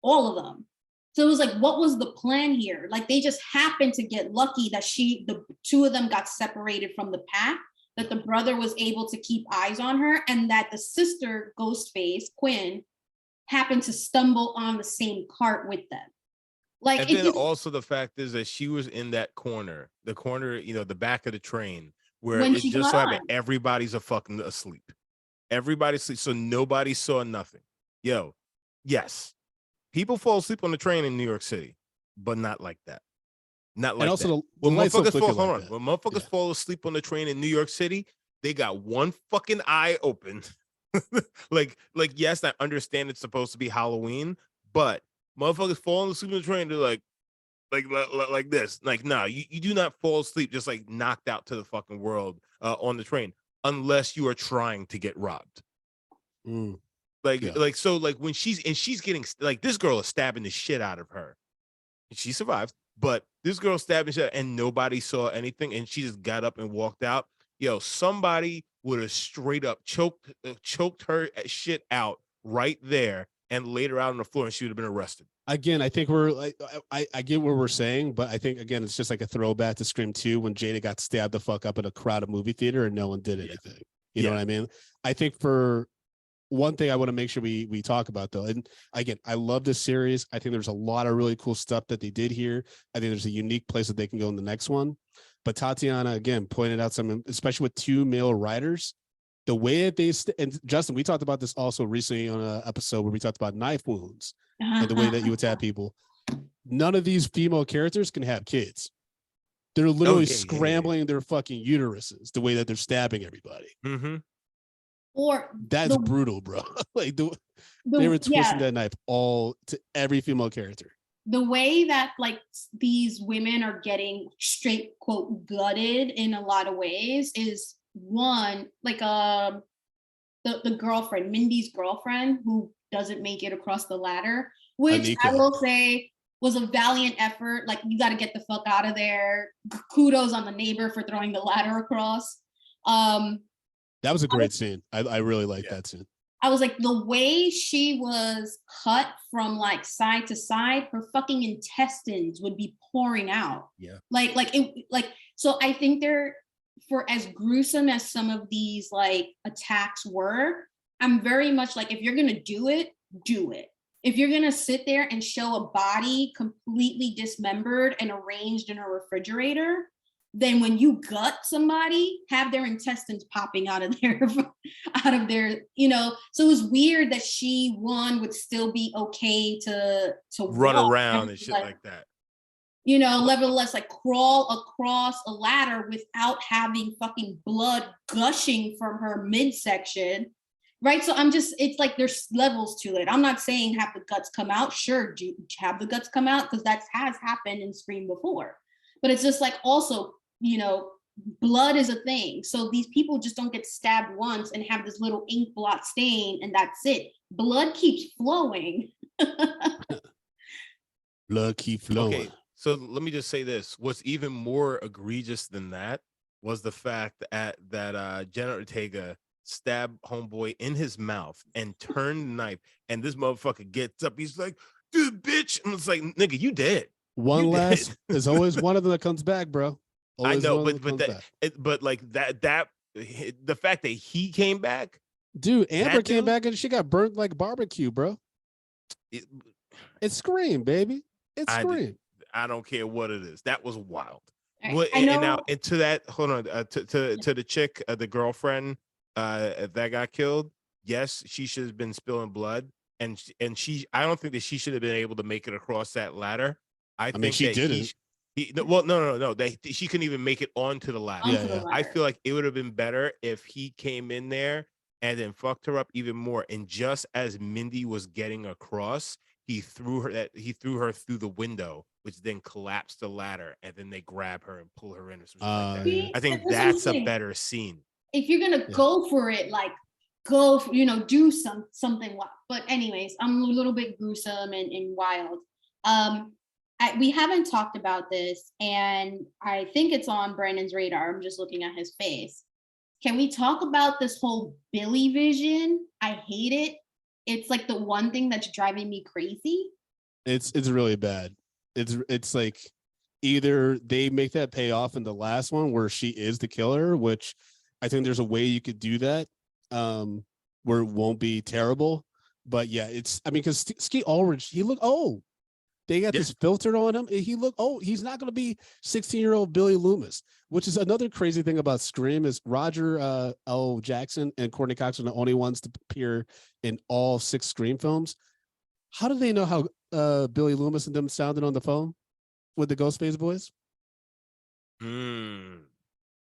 all of them. So it was like, what was the plan here? Like they just happened to get lucky that the two of them got separated from the pack, that the brother was able to keep eyes on her, and that the sister, Ghostface, Quinn, happened to stumble on the same cart with them. Like, and then also the fact is that she was in that corner, the back of the train, where it just so happened everybody's fucking asleep. Everybody's asleep, so nobody saw nothing. Yo, yes, people fall asleep on the train in New York City, but not like that. Not like also that. When motherfuckers fall asleep on the train in New York City, they got one fucking eye open. like yes, I understand it's supposed to be Halloween, but motherfuckers falling asleep on the train, they're like this. Like, nah, you do not fall asleep just like knocked out to the fucking world on the train unless you are trying to get robbed. So when she's getting like, this girl is stabbing the shit out of her. She survived, but this girl stabbed the shit and nobody saw anything, and she just got up and walked out. Yo, somebody would have straight up choked her shit out right there and laid her out on the floor, and she would have been arrested. Again, I think I get what we're saying, but I think, again, it's just like a throwback to Scream 2 when Jada got stabbed the fuck up in a crowded movie theater and no one did anything. You know what I mean? I think for one thing I want to make sure we talk about, though, and again, I love this series. I think there's a lot of really cool stuff that they did here. I think there's a unique place that they can go in the next one. But Tatiana, again, pointed out something, especially with two male writers, the way that they and Justin, we talked about this also recently on an episode where we talked about knife wounds and the way that you attack people. None of these female characters can have kids. They're literally scrambling their fucking uteruses the way that they're stabbing everybody. Or that's brutal, bro. Like they were twisting that knife all to every female character. The way that like these women are getting straight quote gutted in a lot of ways is one, like the girlfriend, Mindy's girlfriend, who doesn't make it across the ladder, which Anika, I will say was a valiant effort. Like, you got to get the fuck out of there. Kudos on the neighbor for throwing the ladder across. That was a great scene. I really like that scene. I was like, the way she was cut from like side to side, her fucking intestines would be pouring out. Yeah. So I think they're, for as gruesome as some of these like attacks were, I'm very much like, if you're going to do it, do it. If you're going to sit there and show a body completely dismembered and arranged in a refrigerator, then when you gut somebody, have their intestines popping out of their, you know. So it was weird that she, one, would still be okay to run around and shit like that. You know, nevertheless, like crawl across a ladder without having fucking blood gushing from her midsection. Right. So it's like there's levels to it. I'm not saying have the guts come out. Sure, do have the guts come out, because that has happened in Scream before. But it's just like, also, you know, blood is a thing. So these people just don't get stabbed once and have this little ink blot stain and that's it. Blood keeps flowing. Blood keep flowing. Okay, so let me just say this. What's even more egregious than that was the fact that Jenna Ortega stabbed homeboy in his mouth and turned the knife, and this motherfucker gets up. He's like, dude, bitch. And it's like, nigga, you dead. There's always one of them that comes back, bro. Always I know, but like that the fact that he came back, dude. Amber came back and she got burnt like barbecue, bro. It's Scream, baby. It's Scream. I don't care what it is. That was wild. Right. And to that, hold on, to the chick, the girlfriend that got killed. Yes, she should have been spilling blood, and she. I don't think that she should have been able to make it across that ladder. I mean, she didn't. No. She couldn't even make it onto the ladder. Yeah. I feel like it would have been better if he came in there and then fucked her up even more. And just as Mindy was getting across, he threw her through the window, which then collapsed the ladder, and then they grab her and pull her in or something like that. I think that's a better scene. If you're gonna go for it, like go for, you know, do something wild. But anyways, I'm a little bit gruesome and wild. We haven't talked about this, and I think it's on Brandon's radar. I'm just looking at his face. Can we talk about this whole Billy vision? I hate it. It's like the one thing that's driving me crazy. It's really bad. It's like either they make that pay off in the last one where she is the killer, which I think there's a way you could do that, where it won't be terrible. But yeah, I mean, because Skeet Ulrich, he looked old. They got this filter on him. He looked old. He's not going to be 16-year-old Billy Loomis, which is another crazy thing about Scream is Roger L. Jackson and Courtney Cox are the only ones to appear in all 6 Scream films. How do they know how Billy Loomis and them sounded on the phone with the Ghostface boys?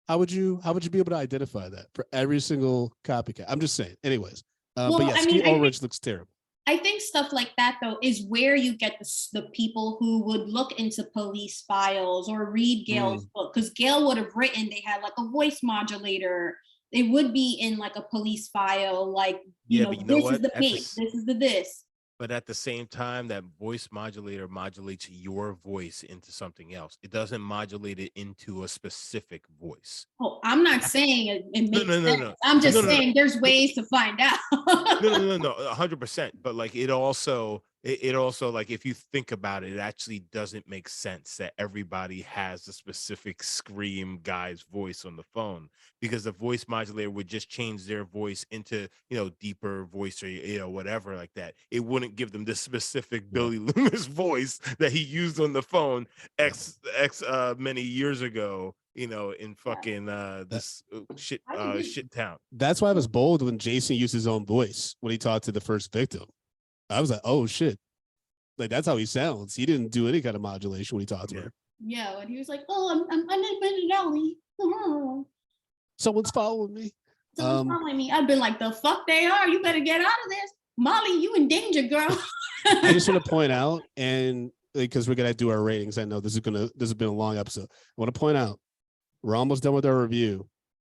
How would you be able to identify that for every single copycat? I'm just saying. Anyways, but yeah, Skeet Ulrich looks terrible. I think stuff like that, though, is where you get the people who would look into police files or read Gail's book, because Gail would have written, they had like a voice modulator. They would be in like a police file, like, you know, this is the paint, this is the this. But at the same time, that voice modulator modulates your voice into something else. It doesn't modulate it into a specific voice. Oh, I'm not saying it makes sense. No. I'm just saying there's ways to find out. No, 100%. But like it also like if you think about it, it actually doesn't make sense that everybody has a specific Scream guy's voice on the phone, because the voice modulator would just change their voice into, you know, deeper voice or, you know, whatever like that. It wouldn't give them this specific Billy Loomis voice that he used on the phone x many years ago, you know, in fucking this shit town. That's why I was bold when Jason used his own voice when he talked to the first victim. I was like, oh shit. Like that's how he sounds. He didn't do any kind of modulation when he talked to her. Yeah, when he was like, oh, I'm in alley. Someone's following me. Someone's following me. I've been like, the fuck they are. You better get out of this. Molly, you in danger, girl. I just want to point out, and because we're gonna do our ratings, I know this has been a long episode. I want to point out we're almost done with our review.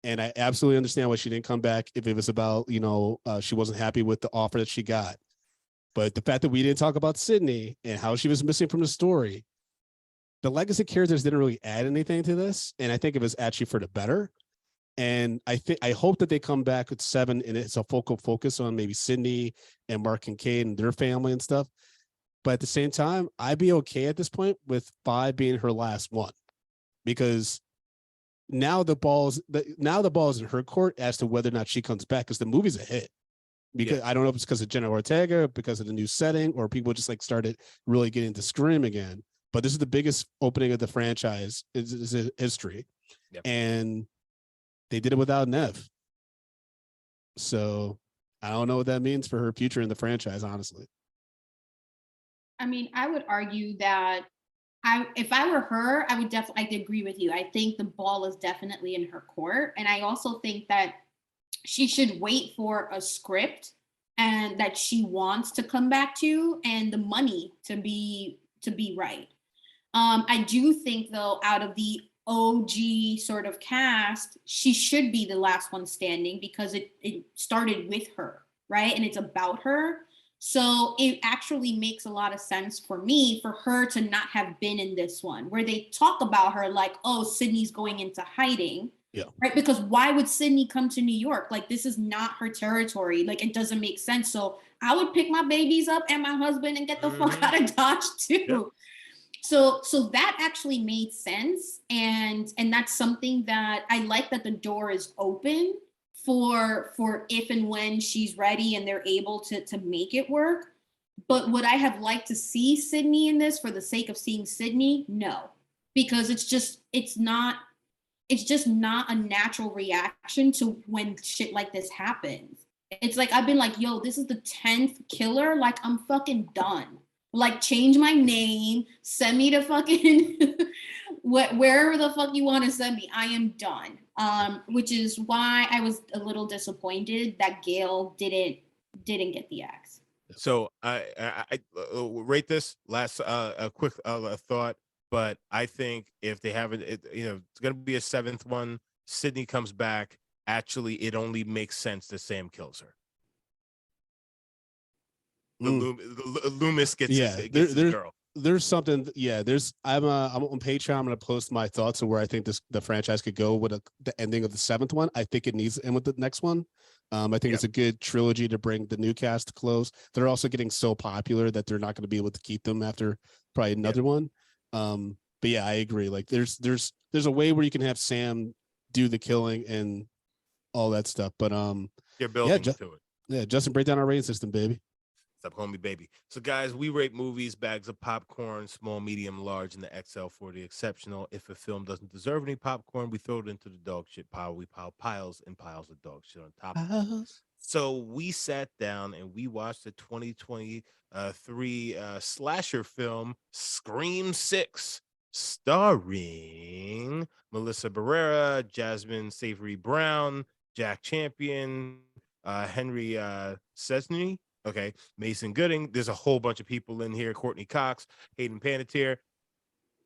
And I absolutely understand why she didn't come back if it was about, you know, she wasn't happy with the offer that she got. But the fact that we didn't talk about Sydney and how she was missing from the story, the legacy characters didn't really add anything to this. And I think it was actually for the better. And I hope that they come back with 7 and it's a focal focus on maybe Sydney and Mark Kincaid and their family and stuff. But at the same time, I'd be okay at this point with 5 being her last one, because now the ball's in her court as to whether or not she comes back, because the movie's a hit. Because I don't know if it's because of Jenna Ortega, because of the new setting, or people just like started really getting into Scream again. But this is the biggest opening of the franchise is history. Yep. And they did it without Nev. So I don't know what that means for her future in the franchise, honestly. I mean, I would argue that if I were her, I would definitely agree with you. I think the ball is definitely in her court. And I also think that she should wait for a script and that she wants to come back to, and the money to be right. I do think, though, out of the OG sort of cast, she should be the last one standing, because it started with her, right? And it's about her. So it actually makes a lot of sense for me for her to not have been in this one, where they talk about her like, oh, Sydney's going into hiding. Yeah. Right. Because why would Sydney come to New York? Like, this is not her territory. Like, it doesn't make sense. So I would pick my babies up and my husband and get the fuck out of Dodge too. Yeah. So that actually made sense. And that's something that I like, that the door is open for if and when she's ready and they're able to make it work. But would I have liked to see Sydney in this for the sake of seeing Sydney? No, because it's just not a natural reaction to when shit like this happens. It's like, I've been like, yo, this is the 10th killer. Like, I'm fucking done. Like, change my name, send me to fucking wherever the fuck you want to send me. I am done. Which is why I was a little disappointed that Gail didn't get the axe. So I rate this last a quick thought. But I think if they have it, you know, it's going to be a 7th one. Sydney comes back. Actually, it only makes sense that Sam kills her. Loomis gets his girl. there's something. Yeah, I'm on Patreon. I'm gonna post my thoughts of where I think the franchise could go with the ending of the 7th one. I think it needs to end with the next one. I think it's a good trilogy to bring the new cast to close. They're also getting so popular that they're not going to be able to keep them after probably another one. But yeah, I agree. Like there's a way where you can have Sam do the killing and all that stuff. But you're building to it. Yeah, Justin, break down our rating system, baby. Stop calling me baby. So, guys, we rate movies, bags of popcorn, small, medium, large, and the XL for the exceptional. If a film doesn't deserve any popcorn, we throw it into the dog shit pile. We pile piles and piles of dog shit on top of it. So we sat down and we watched the 2023 slasher film Scream 6, starring Melissa Barrera, Jasmine Savory Brown, Jack Champion, Henry Cesny. Okay, Mason Gooding. There's a whole bunch of people in here. Courtney Cox, Hayden Panettiere,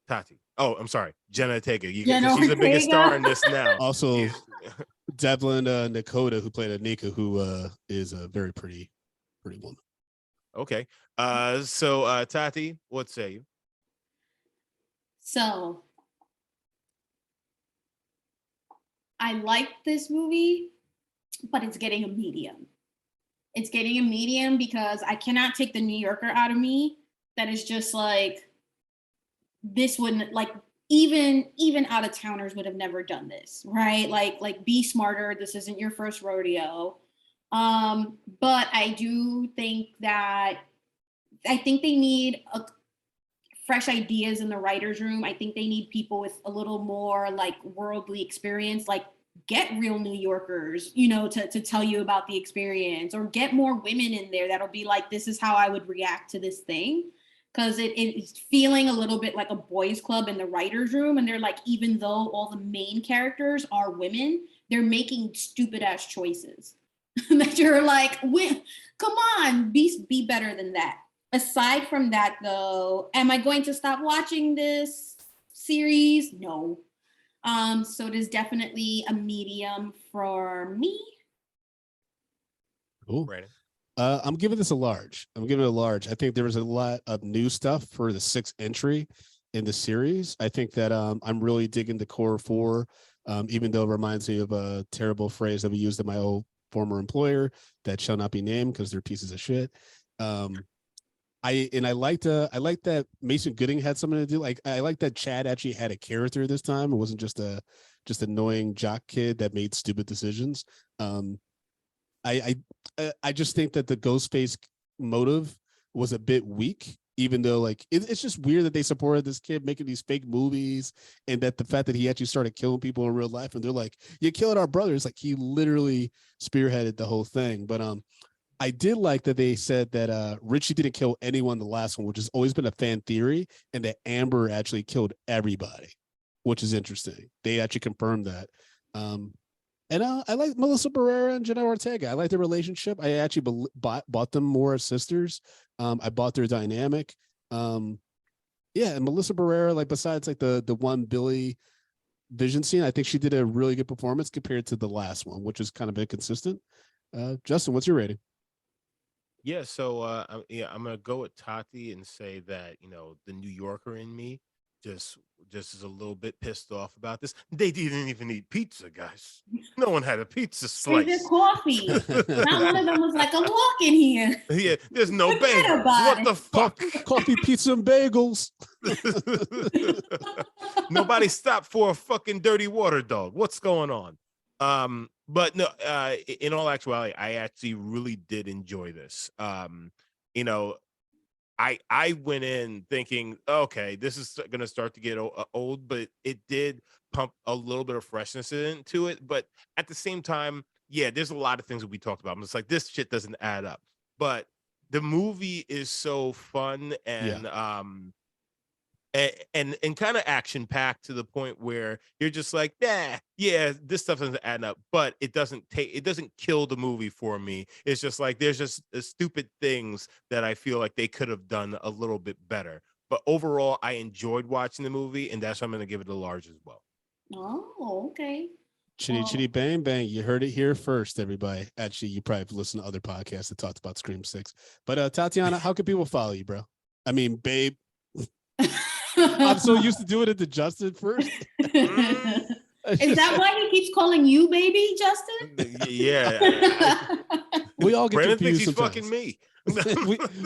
Tati. Oh, I'm sorry, Jenna Ortega. She's the biggest star in this now. Also, Devlin Nakota, who played Anika, who is a very pretty woman. Okay. So Tati, what say you? So I like this movie, but it's getting a medium. It's getting a medium because I cannot take the New Yorker out of me. That is just like, this wouldn't, like, even out of towners would have never done this, right? Like be smarter. This isn't your first rodeo. But I do think they need fresh ideas in the writer's room. I think they need people with a little more like worldly experience, like get real New Yorkers, to tell you about the experience, or get more women in there that'll be like, this is how I would react to this thing. Because it's feeling a little bit like a boys club in the writer's room. And they're like, even though all the main characters are women, they're making stupid ass choices that you're like, come on, be better than that. Aside from that though, am I going to stop watching this series? No. So it is definitely a medium for me. Cool. Brandon. I'm giving this a large. I think there was a lot of new stuff for the 6th entry in the series. I think that I'm really digging the core 4, even though it reminds me of a terrible phrase that we used at my old former employer that shall not be named because they're pieces of shit. I like that Mason Gooding had something to do. Like I like that Chad actually had a character this time. It wasn't just annoying jock kid that made stupid decisions. I just think that the Ghostface motive was a bit weak, even though like it's just weird that they supported this kid making these fake movies, and that the fact that he actually started killing people in real life, and they're like, you killed our brothers. Like he literally spearheaded the whole thing. But I did like that they said that Richie didn't kill anyone in the last one, which has always been a fan theory, and that Amber actually killed everybody, which is interesting. They actually confirmed that. And I like Melissa Barrera and Jenna Ortega. I like their relationship. I actually bought them more as sisters. I bought their dynamic. And Melissa Barrera, like besides like the one Billy Vision scene, I think she did a really good performance compared to the last one, which is kind of inconsistent. Justin, what's your rating? Yeah, so I'm gonna go with Tati and say that the New Yorker in me just is a little bit pissed off about this. They didn't even eat pizza, guys. No one had a pizza slice. There's coffee. Not one of them was like, I'm walking here. Yeah, there's no bagels. What the fuck? Coffee, pizza, and bagels. Nobody stopped for a fucking dirty water dog. What's going on? But no, in all actuality, I actually really did enjoy this. I went in thinking, okay, this is going to start to get old, but it did pump a little bit of freshness into it. But at the same time, yeah, there's a lot of things that we talked about. It's like, this shit doesn't add up. But the movie is so fun and kind of action packed to the point where you're just like, yeah, this stuff doesn't add up, but it doesn't kill the movie for me. It's just like, there's just stupid things that I feel like they could have done a little bit better. But overall, I enjoyed watching the movie, and that's why I'm going to give it a large as well. Oh, okay. Chitty chitty bang bang. You heard it here first, everybody. Actually, you probably listened to other podcasts that talked about Scream 6. But Tatiana, how can people follow you, bro? I mean, babe. I'm so used to doing it to Justin first. Is that why he keeps calling you baby, Justin? Yeah. We all get Brandon thinks confused he's sometimes. fucking me.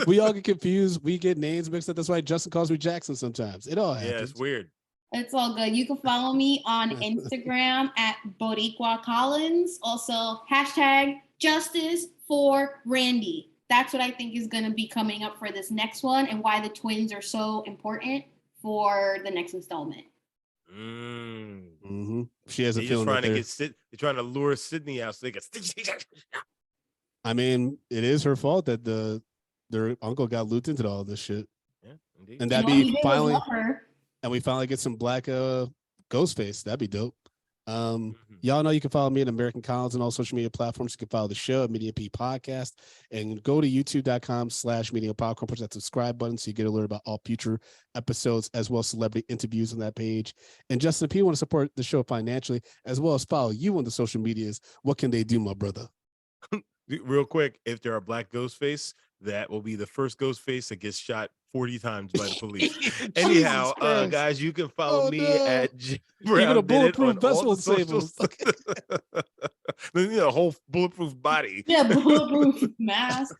we all get confused. We get names mixed up. That's why Justin calls me Jackson sometimes. It all happens. Yeah, it's weird. It's all good. You can follow me on Instagram at Boricua Collins. Also, hashtag Justice for Randy. That's what I think is going to be coming up for this next one and why the twins are so important for the next installment. She has a feeling trying to they're trying to lure Sydney out so they can. I mean, it is her fault that their uncle got looped into all this shit. Yeah, indeed. And that'd be finally, and we finally get some black Ghostface. That'd be dope. Y'all know you can follow me at American Collins on all social media platforms. You can follow the show at Media P Podcast and go to youtube.com/Media Popcorn. Push that subscribe button so you get alerted about all future episodes as well as celebrity interviews on that page. And Justin, if you want to support the show financially as well as follow you on the social medias, what can they do, my brother? Real quick, if there are black Ghostface, that will be the first Ghostface that gets shot 40 times by the police. Anyhow, guys, you can follow me at J Brown. Even a Did It bulletproof on vest all will the save socials. A whole bulletproof body. Yeah, bulletproof mask.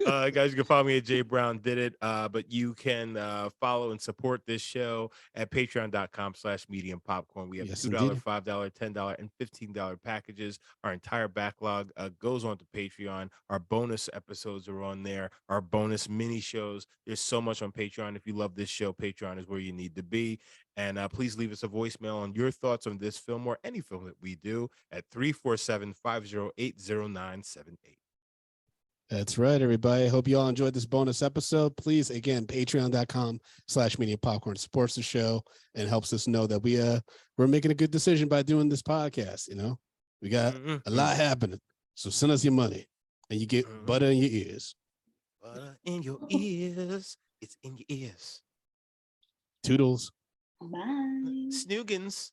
Guys, you can follow me at J Brown Did It. But you can follow and support this show at patreon.com/medium popcorn. We have $2, indeed. $5, $10, and $15 packages. Our entire backlog goes on to Patreon. Our bonus episodes are on there. Our bonus mini shows. There's so much on Patreon. If you love this show, Patreon is where you need to be. And please leave us a voicemail on your thoughts on this film or any film that we do at 347-508-0978. That's right, everybody. I hope you all enjoyed this bonus episode. Please, again, patreon.com/media popcorn supports the show and helps us know that we're making a good decision by doing this podcast. You know, we got a lot happening. So send us your money and you get butter in your ears. Butter in your ears. It's in your ears. Toodles. Bye. Snoogans.